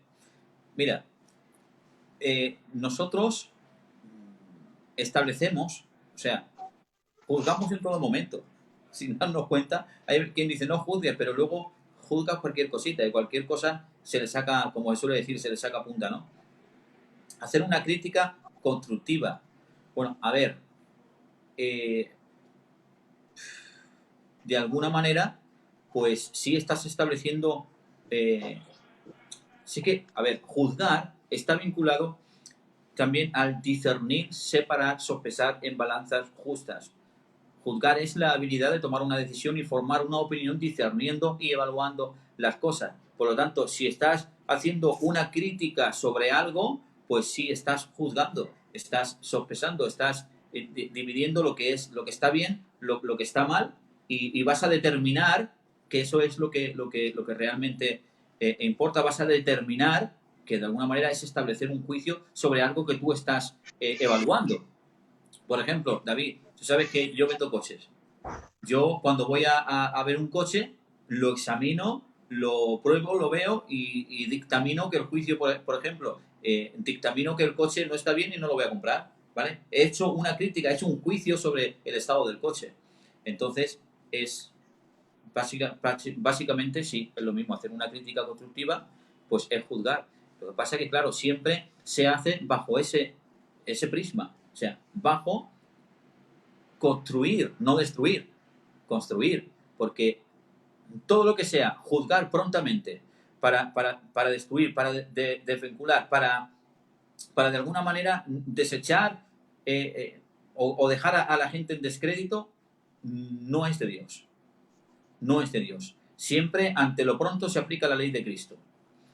S2: mira, nosotros establecemos, o sea, juzgamos en todo momento, sin darnos cuenta. Hay quien dice no juzgues, pero luego juzgas cualquier cosita y cualquier cosa se le saca, como se suele decir, se le saca punta, ¿no? Hacer una crítica constructiva. Bueno, a ver, de alguna manera, pues sí estás estableciendo, sí que, a ver, juzgar está vinculado también al discernir, separar, sopesar en balanzas justas. Juzgar es la habilidad de tomar una decisión y formar una opinión discerniendo y evaluando las cosas. Por lo tanto, si estás haciendo una crítica sobre algo, pues sí estás juzgando, estás sopesando, estás dividiendo lo que está bien, lo que está mal, y vas a determinar que eso es lo que realmente importa. Vas a determinar que de alguna manera es establecer un juicio sobre algo que tú estás evaluando. Por ejemplo, David, tú sabes que yo vendo coches. Yo cuando voy a ver un coche, lo examino, lo pruebo, lo veo y dictamino que el juicio, por ejemplo, dictamino que el coche no está bien y no lo voy a comprar, ¿vale? He hecho una crítica, he hecho un juicio sobre el estado del coche. Entonces, es básicamente sí, es lo mismo. Hacer una crítica constructiva, pues es juzgar. Lo que pasa es que, claro, siempre se hace bajo ese prisma. O sea, bajo construir, no destruir, construir, porque todo lo que sea juzgar prontamente para destruir, para desvincular, para de alguna manera desechar o dejar a la gente en descrédito, no es de Dios. No es de Dios. Siempre ante lo pronto se aplica la ley de Cristo.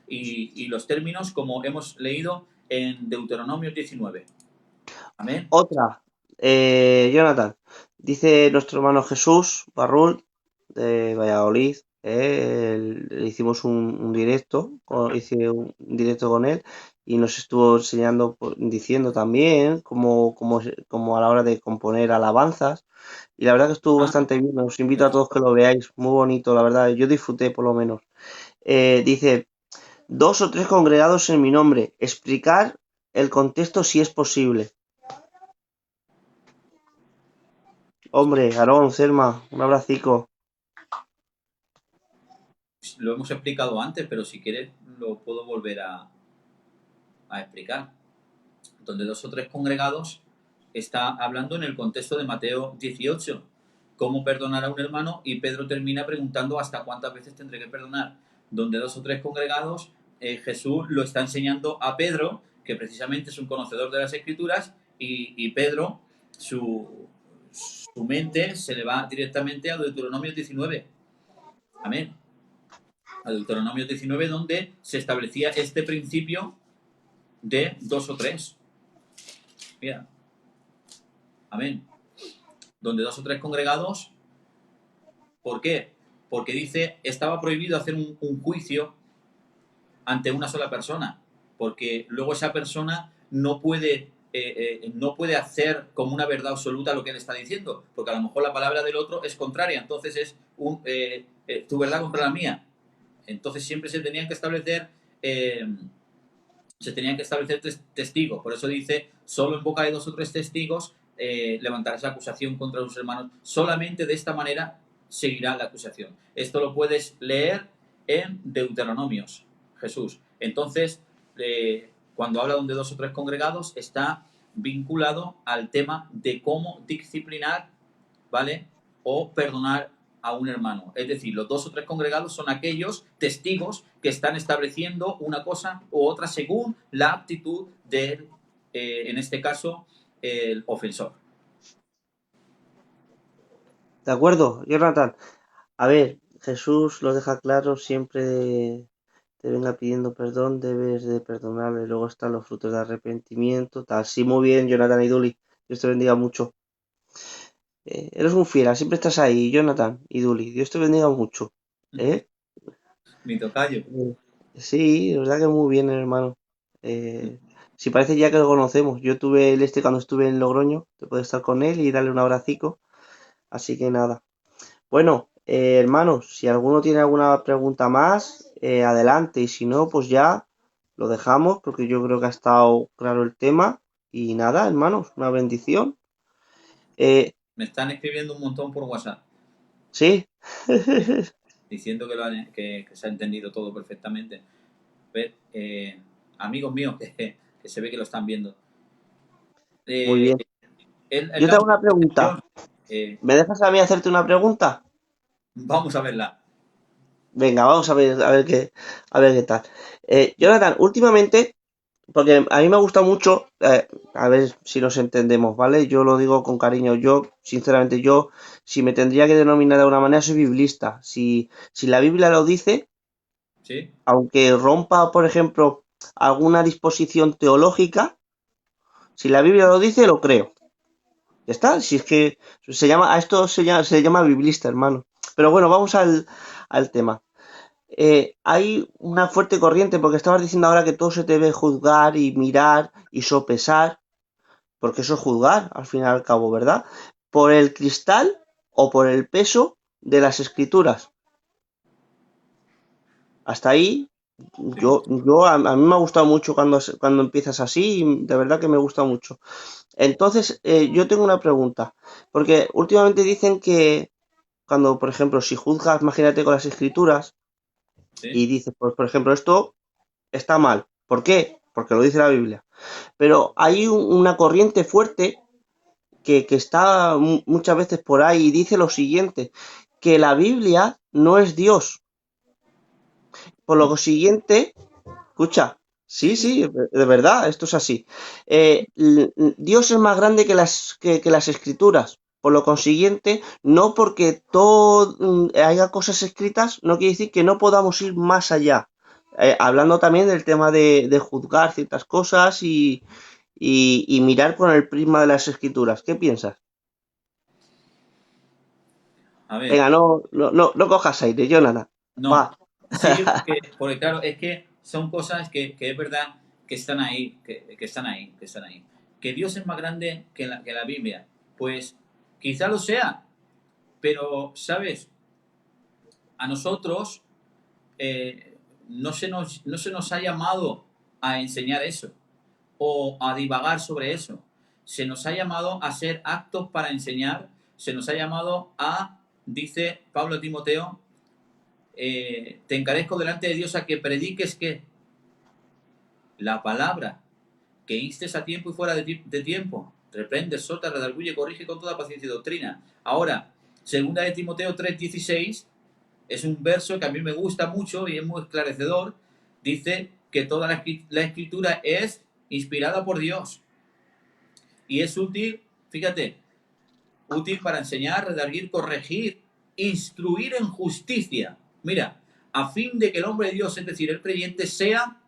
S2: Y los términos como hemos leído en Deuteronomio 19. Amén.
S1: Otra, Jonathan, dice nuestro hermano Jesús Barrul de Valladolid, le hicimos un directo, hice un directo con él y nos estuvo enseñando, diciendo también cómo a la hora de componer alabanzas, y la verdad que estuvo bastante bien. Os invito a todos que lo veáis, muy bonito, la verdad, yo disfruté por lo menos. Dice, 2 o 3 congregados en mi nombre, explicar el contexto si es posible. Hombre, Aarón, Selma, un abracico.
S2: Lo hemos explicado antes, pero si quieres lo puedo volver a explicar. Donde 2 o 3 congregados está hablando en el contexto de Mateo 18. ¿Cómo perdonar a un hermano? Y Pedro termina preguntando hasta cuántas veces tendré que perdonar. Donde 2 o 3 congregados, Jesús lo está enseñando a Pedro, que precisamente es un conocedor de las Escrituras, y Pedro, su mente se le va directamente a Deuteronomio 19. Amén. A Deuteronomio 19, donde se establecía este principio de 2 o 3. Mira. Amén. Donde 2 o 3 congregados. ¿Por qué? Porque dice, estaba prohibido hacer un juicio ante una sola persona, porque luego esa persona no puede hacer como una verdad absoluta lo que él está diciendo, porque a lo mejor la palabra del otro es contraria, entonces es tu verdad contra la mía. Entonces siempre se tenían que establecer testigos. Por eso dice, solo en boca de 2 o 3 testigos levantarás acusación contra sus hermanos. Solamente de esta manera seguirá la acusación. Esto lo puedes leer en Deuteronomios, Jesús. Entonces, cuando habla de 2 o 3 congregados, está vinculado al tema de cómo disciplinar, ¿vale? O perdonar a un hermano. Es decir, los 2 o 3 congregados son aquellos testigos que están estableciendo una cosa u otra según la aptitud del, en este caso, el ofensor.
S1: ¿De acuerdo, Jonathan? A ver, Jesús lo deja claro, siempre te venga pidiendo perdón, debes de perdonarle. Luego están los frutos de arrepentimiento, tal. Sí, muy bien, Jonathan y Duli. Dios te bendiga mucho. Eres un fiera, siempre estás ahí, Jonathan y Duli. Dios te bendiga mucho. ¿Eh?
S2: Mi tocayo.
S1: Sí, la verdad que muy bien, hermano. Eh, si parece ya que lo conocemos. Yo tuve el cuando estuve en Logroño, te puedes estar con él y darle un abracico. Así que nada. Bueno, hermanos, si alguno tiene alguna pregunta más, adelante. Y si no, pues ya lo dejamos porque yo creo que ha estado claro el tema. Y nada, hermanos, una bendición.
S2: Me están escribiendo un montón por WhatsApp.
S1: Sí.
S2: Diciendo que se ha entendido todo perfectamente. Ver, amigos míos que se ve que lo están viendo.
S1: Muy
S2: Eh,
S1: bien.
S2: el
S1: Yo te hago
S2: cambio
S1: una
S2: de
S1: pregunta.
S2: percepción,
S1: ¿Me dejas a mí hacerte una pregunta?
S2: vamos a verla.
S1: Venga, vamos a ver qué tal. Jonathan, últimamente, porque a mí me gusta mucho, a ver si nos entendemos, ¿vale? Yo lo digo con cariño. Yo, sinceramente, si me tendría que denominar de alguna manera, soy biblista. Si la Biblia lo dice,
S2: ¿Sí?
S1: aunque rompa, por ejemplo, alguna disposición teológica, si la Biblia lo dice, lo creo. Ya está, si es que a esto se llama biblista, hermano. Pero bueno, vamos al tema. Hay una fuerte corriente, porque estabas diciendo ahora que todo se debe juzgar y mirar y sopesar, porque eso es juzgar, al fin y al cabo, ¿verdad? ¿Por el cristal o por el peso de las escrituras? Hasta ahí,
S2: Sí.
S1: a mí me ha gustado mucho cuando empiezas así, y de verdad que me gusta mucho. Entonces, yo tengo una pregunta, porque últimamente dicen que cuando, por ejemplo, si juzgas, imagínate con las escrituras,
S2: ¿Sí?
S1: y dices, pues, por ejemplo, esto está mal. ¿Por qué? Porque lo dice la Biblia. Pero hay una corriente fuerte que está muchas veces por ahí y dice lo siguiente, que la Biblia no es Dios. Por lo siguiente, escucha,
S2: Sí,
S1: sí,
S2: sí, sí.
S1: sí, de verdad, esto es así. Dios es más grande que las escrituras. Por lo consiguiente, no porque todo haya cosas escritas, no quiere decir que no podamos ir más allá. Hablando también del tema de juzgar ciertas cosas y mirar con el prisma de las escrituras. ¿Qué piensas?
S2: A ver,
S1: Venga, no cojas aire, Jonathan.
S2: no.
S1: Va.
S2: Sí, porque claro, es que son cosas que es verdad que están ahí, que están ahí, que están ahí. Que Dios es más grande que la Biblia. Pues quizá lo sea, pero, ¿sabes? A nosotros no se nos ha llamado a enseñar eso o a divagar sobre eso. Se nos ha llamado a ser actos para enseñar, se nos ha llamado a, dice Pablo a Timoteo, te encarezco delante de Dios a que prediques que la palabra, que instes a tiempo y fuera de tiempo, reprende, exhorta, redarguye, corrige con toda paciencia y doctrina. Ahora, segunda de Timoteo 3:16 es un verso que a mí me gusta mucho y es muy esclarecedor. Dice que toda la escritura es inspirada por Dios y es útil, fíjate, útil para enseñar, redarguir, corregir, instruir en justicia. Mira, a fin de que el hombre de Dios, es decir, el creyente, sea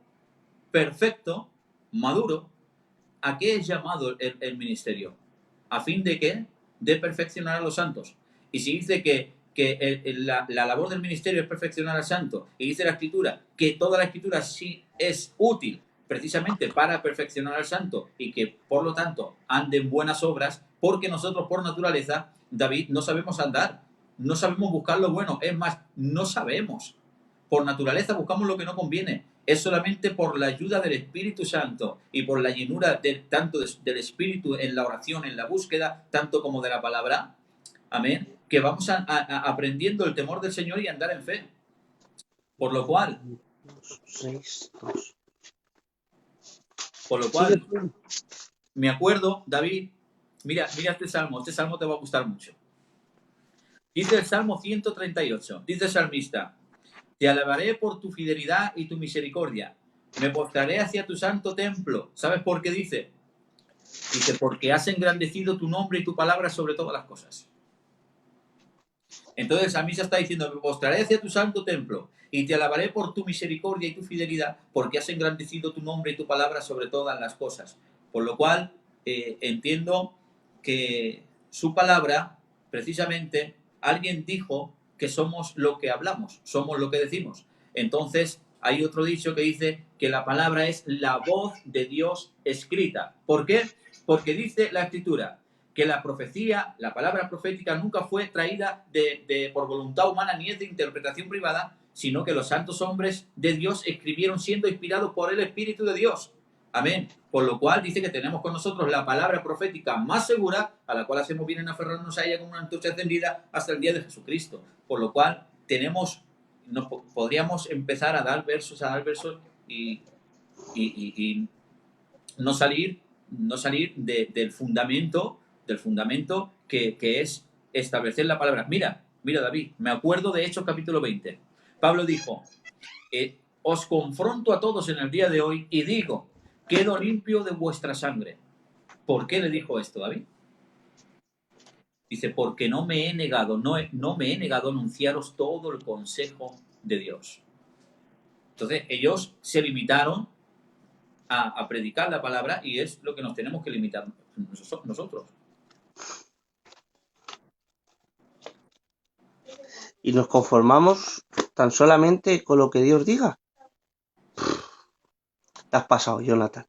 S2: perfecto, maduro. ¿A qué es llamado el ministerio? A fin de que de perfeccionar a los santos. Y si dice que la labor del ministerio es perfeccionar al santo, y dice la escritura que toda la escritura sí es útil precisamente para perfeccionar al santo y que por lo tanto anden buenas obras, porque nosotros por naturaleza, David, no sabemos andar, no sabemos buscar lo bueno, es más, no sabemos. Por naturaleza buscamos lo que no conviene. Es solamente por la ayuda del Espíritu Santo y por la llenura tanto del Espíritu en la oración, en la búsqueda, tanto como de la palabra, amén, que vamos aprendiendo el temor del Señor y andar en fe. Por lo cual,
S1: 6, 2.
S2: por lo
S1: Sigue
S2: cual,
S1: tú.
S2: me acuerdo, David, mira este salmo te va a gustar mucho. Dice el Salmo 138, dice el salmista, te alabaré por tu fidelidad y tu misericordia. Me postraré hacia tu santo templo. ¿Sabes por qué dice? Dice, porque has engrandecido tu nombre y tu palabra sobre todas las cosas. Entonces a mí se está diciendo, me postraré hacia tu santo templo y te alabaré por tu misericordia y tu fidelidad, porque has engrandecido tu nombre y tu palabra sobre todas las cosas. Por lo cual entiendo que su palabra, precisamente, alguien dijo que somos lo que hablamos, somos lo que decimos. Entonces hay otro dicho que dice que la palabra es la voz de Dios escrita. ¿Por qué? Porque dice la Escritura, que la profecía, la palabra profética nunca fue traída por voluntad humana ni es de interpretación privada, sino que los santos hombres de Dios escribieron siendo inspirados por el Espíritu de Dios. Amén. Por lo cual dice que tenemos con nosotros la palabra profética más segura, a la cual hacemos bien en aferrarnos a ella como una antorcha encendida hasta el día de Jesucristo. Por lo cual podríamos empezar a dar versos y no salir del fundamento que es establecer la palabra. Mira, David, me acuerdo de Hechos capítulo 20. Pablo dijo, os confronto a todos en el día de hoy y digo, quedo limpio de vuestra sangre. ¿Por qué le dijo esto, David? Dice, porque no me he negado a anunciaros todo el consejo de Dios. Entonces, ellos se limitaron a predicar la palabra y es lo que nos tenemos que limitar nosotros.
S1: Y nos conformamos tan solamente con lo que Dios diga. Te has pasado, Jonathan.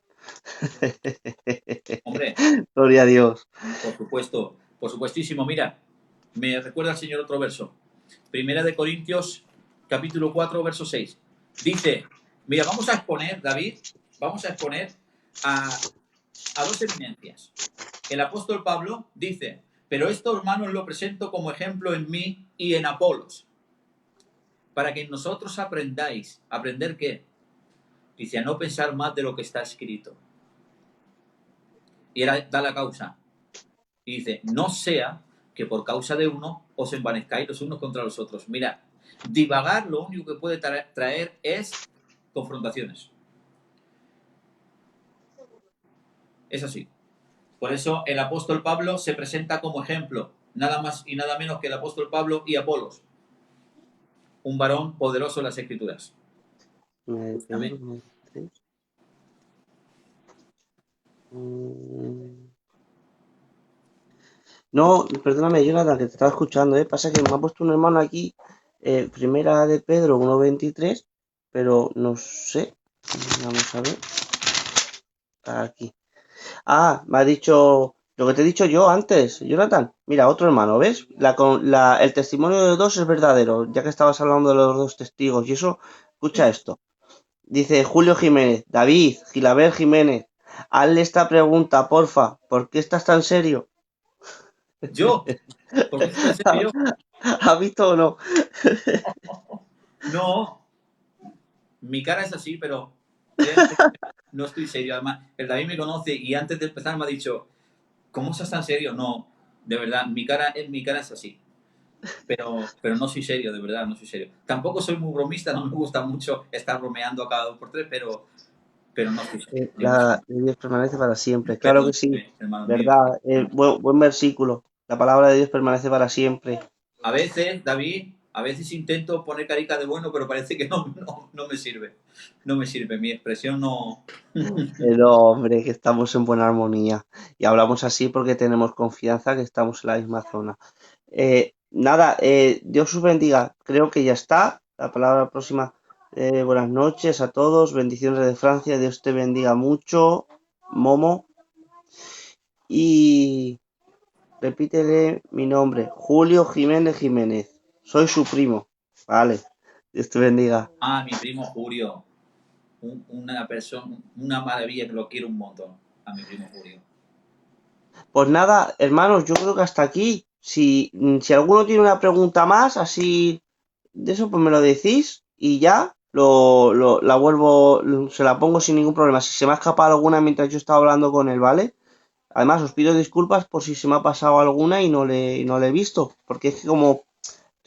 S2: Hombre,
S1: gloria a Dios.
S2: por supuesto, por supuestísimo. Mira, me recuerda el Señor otro verso. Primera de Corintios, capítulo 4, verso 6. Dice, mira, vamos a exponer, David, a dos eminencias. El apóstol Pablo dice, pero esto, hermanos, lo presento como ejemplo en mí y en Apolos, para que nosotros aprendáis. ¿Aprender qué? Dice, a no pensar más de lo que está escrito. Y él da la causa. Y dice, no sea que por causa de uno os envanezcáis los unos contra los otros. Mira, divagar lo único que puede traer es confrontaciones. Es así. Por eso el apóstol Pablo se presenta como ejemplo, nada más y nada menos que el apóstol Pablo y Apolos, un varón poderoso en las Escrituras. Amén.
S1: No, perdóname, Jonathan, que te estaba escuchando, ¿eh? Pasa que me ha puesto un hermano aquí, primera de Pedro 1.23, pero no sé. Vamos a ver. Aquí. Ah, me ha dicho lo que te he dicho yo antes, Jonathan. Mira, otro hermano, ¿ves? El testimonio de dos es verdadero, ya que estabas hablando de los dos testigos. Y eso, escucha esto. Dice Julio Jiménez, David, Gilabert Jiménez, hazle esta pregunta, porfa. ¿Por qué estás tan serio?
S2: ¿Yo? ¿Por qué estoy tan serio?
S1: ¿Has visto o no?
S2: No, mi cara es así, pero no estoy serio. Además, el David me conoce y antes de empezar me ha dicho, ¿cómo estás tan serio? No, de verdad, mi cara es así. Pero no soy serio, de verdad, no soy serio. Tampoco soy muy bromista, no me gusta mucho estar bromeando a cada 2 por 3, pero no soy serio.
S1: La de Dios permanece para siempre. Claro que sí,
S2: Perdóname, hermano mío.
S1: verdad. Buen versículo. La palabra de Dios permanece para siempre.
S2: A veces, David, intento poner carita de bueno, pero parece que no me sirve. No me sirve, mi expresión no...
S1: Pero hombre, que estamos en buena armonía. Y hablamos así porque tenemos confianza que estamos en la misma zona. Nada, Dios os bendiga. Creo que ya está. La palabra próxima. Buenas noches a todos. Bendiciones de Francia. Dios te bendiga mucho, Momo. Y repítele mi nombre. Julio Jiménez Jiménez. Soy su primo. Vale. Dios te bendiga.
S2: Ah, mi primo Julio. Una persona, una maravilla, que lo quiero un montón. A mi primo Julio.
S1: Pues nada, hermanos, yo creo que hasta aquí. Si alguno tiene una pregunta más, así de eso, pues me lo decís y ya la vuelvo, se la pongo sin ningún problema. Si se me ha escapado alguna mientras yo estaba hablando con él, ¿vale? Además, os pido disculpas por si se me ha pasado alguna y no le he visto, porque es que como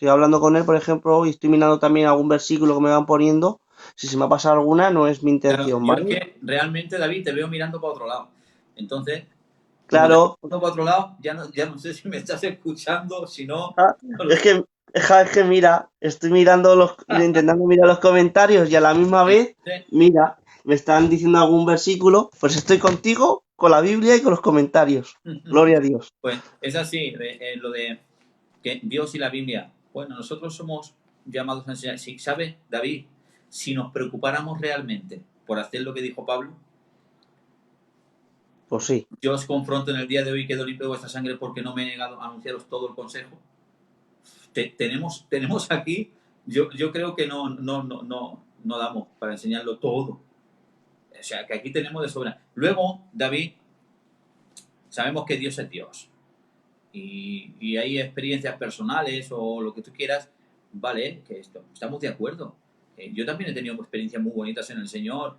S1: estoy hablando con él, por ejemplo, y estoy mirando también algún versículo que me van poniendo, si se me ha pasado alguna, no es mi
S2: Claro,
S1: intención,
S2: yo es
S1: ¿vale?
S2: que realmente, David, te veo mirando para otro lado. Entonces, como te veo
S1: Claro,
S2: mirando para otro lado, ya no sé si me estás escuchando, si no,
S1: ah,
S2: no lo
S1: es
S2: sé.
S1: que, es que mira, estoy mirando intentando mirar los comentarios y a la misma vez,
S2: Sí,
S1: mira, me están diciendo algún versículo, pues estoy contigo, con la Biblia y con los comentarios. Gloria a Dios.
S2: pues es así, lo de que Dios y la Biblia. Bueno, nosotros somos llamados a enseñar. Si, ¿sabes, David? Si nos preocupáramos realmente por hacer lo que dijo Pablo,
S1: Pues sí.
S2: yo os confronto en el día de hoy, quedo limpio de vuestra sangre porque no me he negado a anunciaros todo el consejo. Tenemos aquí, yo creo que no damos para enseñarlo todo. O sea, que aquí tenemos de sobra. Luego, David, sabemos que Dios es Dios. Y hay experiencias personales o lo que tú quieras, vale, que estamos de acuerdo. Yo también he tenido experiencias muy bonitas en el Señor,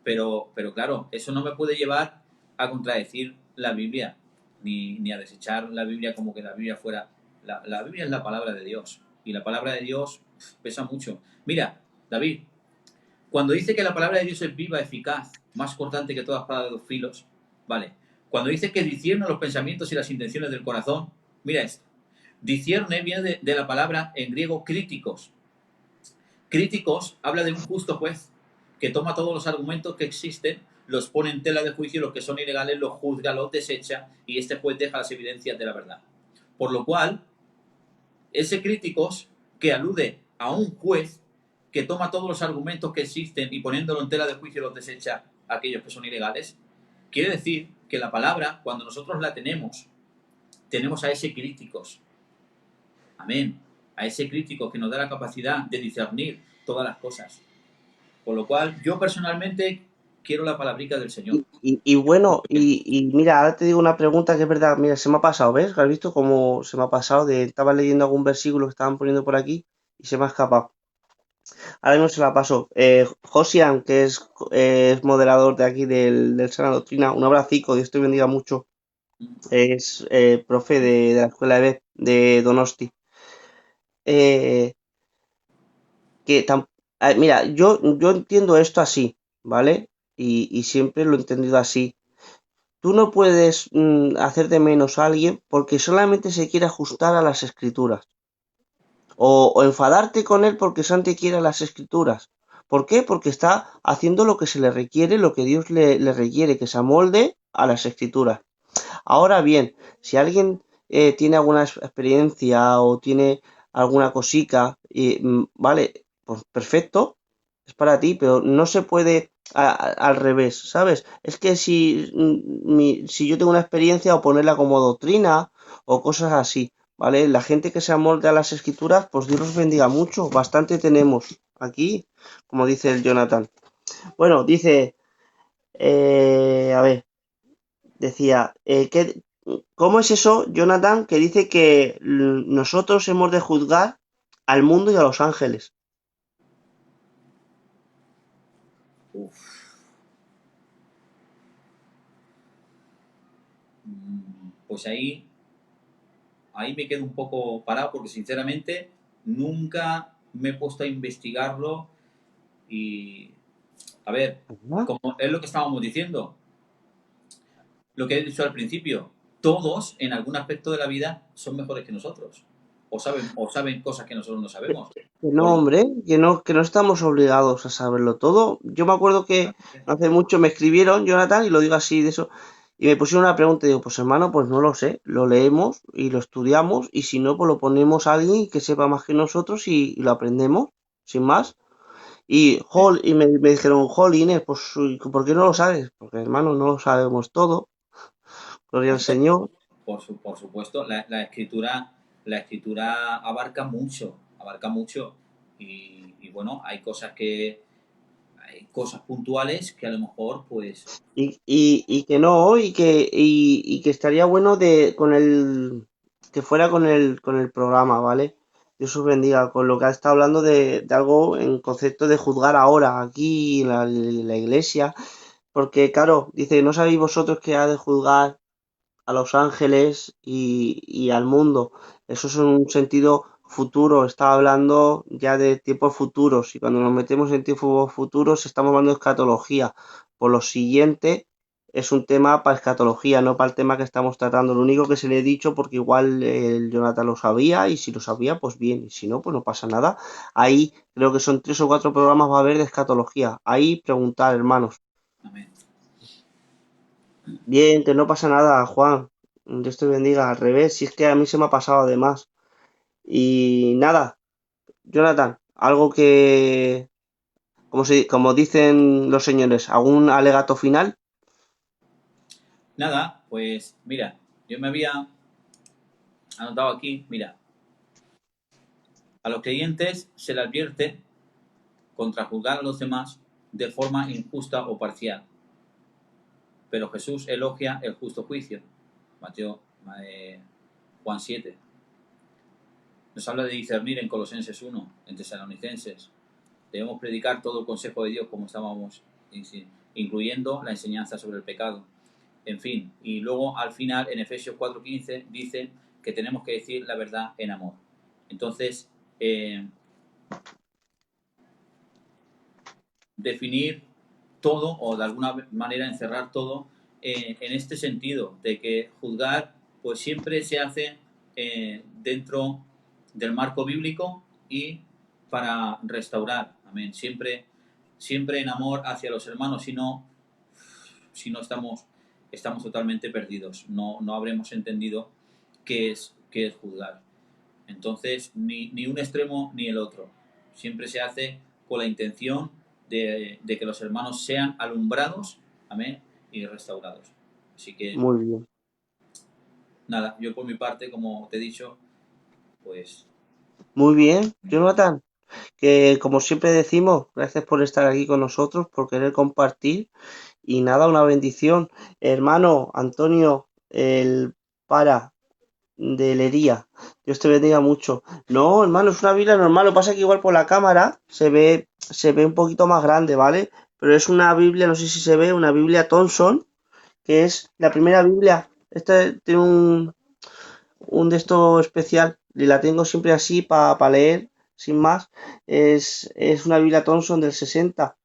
S2: pero claro, eso no me puede llevar a contradecir la Biblia, ni a desechar la Biblia como que la Biblia fuera... La Biblia es la palabra de Dios, y la palabra de Dios pesa mucho. Mira, David, cuando dice que la palabra de Dios es viva, eficaz, más cortante que toda espada de dos filos, vale. Cuando dice que discierne los pensamientos y las intenciones del corazón, mira esto. Discierne viene de la palabra en griego críticos. Críticos habla de un justo juez que toma todos los argumentos que existen, los pone en tela de juicio y los que son ilegales los juzga, los desecha y este juez deja las evidencias de la verdad. Por lo cual, ese críticos que alude a un juez que toma todos los argumentos que existen y poniéndolo en tela de juicio los desecha a aquellos que son ilegales, quiere decir que la palabra, cuando nosotros la tenemos a ese críticos. Amén. A ese crítico que nos da la capacidad de discernir todas las cosas. Con lo cual, yo personalmente quiero la palabrica del Señor.
S1: Y bueno, y mira, ahora te digo una pregunta que es verdad, mira, se me ha pasado, ¿ves? ¿Has visto cómo se me ha pasado? Estaba leyendo algún versículo que estaban poniendo por aquí y se me ha escapado. Ahora mismo se la paso. Josian, que es moderador de aquí del Sana Doctrina, un abracico, Dios te bendiga mucho. Es profe de la escuela de Donosti. Eh, que mira, yo entiendo esto así, ¿vale? Y siempre lo he entendido así. Tú no puedes hacer de menos a alguien porque solamente se quiere ajustar a las escrituras. O enfadarte con él porque Santi quiere las escrituras. ¿Por qué? Porque está haciendo lo que se le requiere, lo que Dios le requiere, que se amolde a las escrituras. Ahora bien, si alguien tiene alguna experiencia o tiene alguna cosica, vale, pues perfecto, es para ti, pero no se puede al revés, ¿sabes? Es que si yo tengo una experiencia o ponerla como doctrina o cosas así, ¿vale? La gente que se amolda a las escrituras, pues Dios los bendiga mucho, bastante tenemos aquí, como dice el Jonathan. Bueno, dice, a ver. Decía, ¿cómo es eso, Jonathan, que dice que nosotros hemos de juzgar al mundo y a los ángeles?
S2: Uf. Pues ahí me quedo un poco parado porque sinceramente nunca me he puesto a investigarlo y, a ver,
S1: Ajá.
S2: como es lo que estábamos diciendo, lo que he dicho al principio, todos en algún aspecto de la vida son mejores que nosotros o saben cosas que nosotros no sabemos.
S1: Que no,
S2: Por lo
S1: hombre, que no estamos obligados a saberlo todo. Yo me acuerdo que no hace mucho me escribieron, Jonathan, y lo digo así de eso, y me pusieron una pregunta y digo, pues hermano, pues no lo sé, lo leemos y lo estudiamos, y si no, pues lo ponemos a alguien que sepa más que nosotros y lo aprendemos, sin más. Y me dijeron, Inés, pues, ¿por qué no lo sabes? Porque, hermano, no lo sabemos todo. Gloria al Señor.
S2: por supuesto, la escritura abarca mucho y bueno, hay cosas puntuales que a lo mejor pues
S1: Y que no, y que estaría bueno que fuera con el programa, ¿vale? Dios os bendiga, con lo que ha estado hablando de algo en concepto de juzgar ahora, aquí en la iglesia. Porque, claro, dice, ¿no sabéis vosotros que ha de juzgar a los ángeles y al mundo? Eso es un sentido futuro, estaba hablando ya de tiempos futuros, y cuando nos metemos en tiempos futuros estamos hablando de escatología. Por lo siguiente, es un tema para escatología, no para el tema que estamos tratando. Lo único que se le he dicho, porque igual el Jonathan lo sabía, y si lo sabía, pues bien, y si no, pues no pasa nada. Ahí creo que son 3 o 4 programas va a haber de escatología. Ahí preguntar, hermanos.
S2: Amén.
S1: Bien, que no pasa nada, Juan. Dios te bendiga. Al revés, si es que a mí se me ha pasado además. Y nada, Jonathan, algo que, como dicen los señores, ¿algún alegato final?
S2: Nada, pues mira, yo me había anotado aquí, mira, a los creyentes se les advierte contra juzgar a los demás de forma injusta o parcial, pero Jesús elogia el justo juicio. Mateo, Juan 7. Nos habla de discernir en Colosenses 1, en Tesalonicenses. Debemos predicar todo el consejo de Dios como estábamos, incluyendo la enseñanza sobre el pecado. En fin, y luego al final en Efesios 4:15 dice que tenemos que decir la verdad en amor. Entonces, definir todo o de alguna manera encerrar todo en este sentido de que juzgar pues siempre se hace dentro del marco bíblico y para restaurar, amén, siempre en amor hacia los hermanos, si no estamos totalmente perdidos, no habremos entendido qué es juzgar. Entonces ni un extremo ni el otro, siempre se hace con la intención de que los hermanos sean alumbrados, amén, y restaurados. Así que,
S1: Muy bien.
S2: nada, yo por mi parte, como te he dicho, pues...
S1: Muy bien, Jonathan, que como siempre decimos, gracias por estar aquí con nosotros, por querer compartir, y nada, una bendición. Hermano Antonio, el para de Lería. Dios te bendiga mucho. No, hermano, es una Biblia normal. Lo que pasa es que igual por la cámara se ve un poquito más grande, ¿vale? Pero es una Biblia, no sé si se ve, una Biblia Thompson, que es la primera Biblia. Esta tiene un de esto especial, y la tengo siempre así para leer, sin más. Es una Biblia Thompson del 60.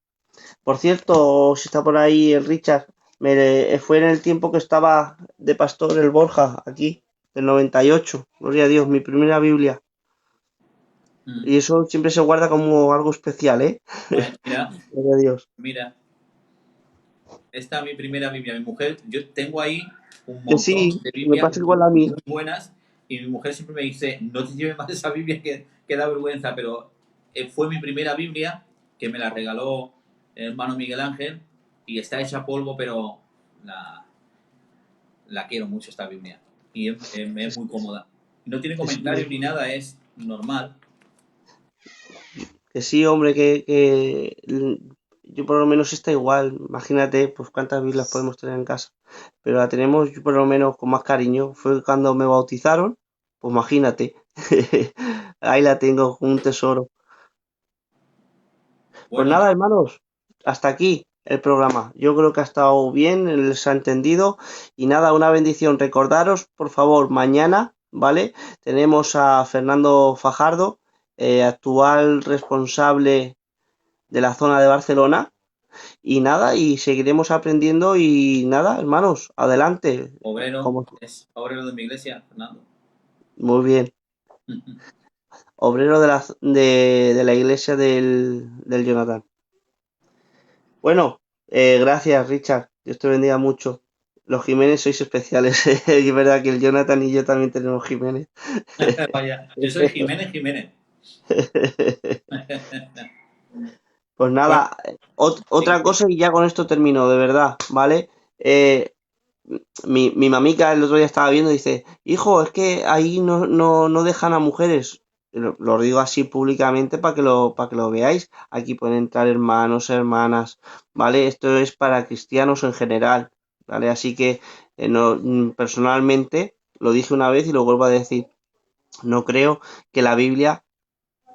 S1: Por cierto, si está por ahí el Richard, fue en el tiempo que estaba de pastor el Borja, aquí, del 98. Gloria a Dios, mi primera Biblia. Y eso siempre se guarda como algo especial, ¿eh?
S2: Mira,
S1: Gloria a Dios.
S2: mira, esta es mi primera Biblia. Mi mujer, yo tengo ahí un
S1: Que
S2: montón
S1: sí,
S2: de
S1: me
S2: Biblias
S1: pasa igual a mí.
S2: muy buenas y mi mujer siempre me dice, no te lleves más esa Biblia que da vergüenza, pero fue mi primera Biblia que me la regaló el hermano Miguel Ángel y está hecha polvo, pero la quiero mucho esta Biblia y es muy cómoda. No tiene
S1: Que
S2: comentarios
S1: sí,
S2: ni nada, es normal.
S1: que sí, hombre, yo por lo menos está igual. Imagínate, pues cuántas Biblias podemos tener en casa. Pero la tenemos yo por lo menos con más cariño. Fue cuando me bautizaron, pues imagínate. Ahí la tengo, un tesoro. Pues
S2: Bueno,
S1: nada, hermanos, hasta aquí el programa. Yo creo que ha estado bien, les ha entendido. Y nada, una bendición. Recordaros, por favor, mañana, ¿vale? Tenemos a Fernando Fajardo, actual responsable de la zona de Barcelona. Y nada, y seguiremos aprendiendo. Y nada, hermanos, adelante.
S2: obrero,
S1: Como,
S2: es obrero de mi iglesia, Fernando.
S1: muy bien. Obrero de la iglesia del Jonathan. Bueno, gracias, Richard. Dios te bendiga mucho. Los Jiménez sois especiales. Es verdad que el Jonathan y yo también tenemos Jiménez.
S2: Vaya, yo soy Jiménez Jiménez.
S1: Pues
S2: Bueno,
S1: nada,
S2: sí,
S1: otra cosa y ya con esto termino, de verdad, ¿vale? Mi mamica el otro día estaba viendo y dice, hijo, es que ahí no dejan a mujeres. Lo digo así públicamente para que lo veáis. Aquí pueden entrar hermanos, hermanas, ¿vale? Esto es para cristianos en general, ¿vale? Así que personalmente lo dije una vez y lo vuelvo a decir. No creo que la Biblia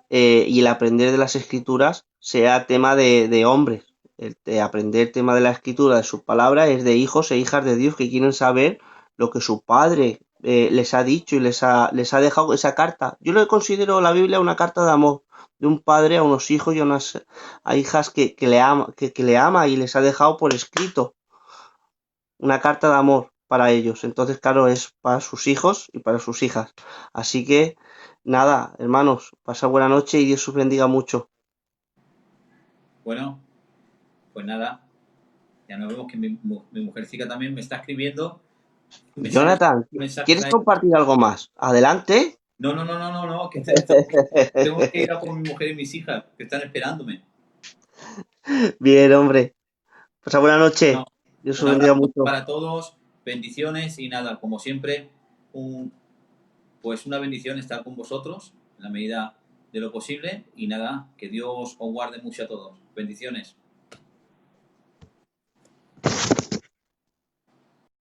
S1: y el aprender de las escrituras sea tema de hombres. El de aprender tema de la escritura, de sus palabras, es de hijos e hijas de Dios que quieren saber lo que su padre les ha dicho y les ha dejado esa carta. Yo lo considero la Biblia una carta de amor de un padre a unos hijos y a hijas que le ama y les ha dejado por escrito una carta de amor para ellos. Entonces, claro, es para sus hijos y para sus hijas. Así que, nada, hermanos, pasa buena noche y Dios os bendiga mucho.
S2: Bueno, pues nada, ya nos vemos que mi mujercica también me está escribiendo
S1: Jonathan,
S2: mensajes
S1: ¿quieres
S2: ahí.
S1: compartir algo más? Adelante.
S2: No, no, no, no, no, no, que tengo que ir a por mi mujer y mis hijas, que están esperándome.
S1: Bien, hombre. Pasa buena
S2: Bueno,
S1: noche. Dios
S2: un
S1: os bendiga
S2: abrazo
S1: mucho.
S2: para todos, bendiciones y nada, como siempre, pues una bendición estar con vosotros en la medida de lo posible y nada, que Dios os guarde mucho a todos. Bendiciones.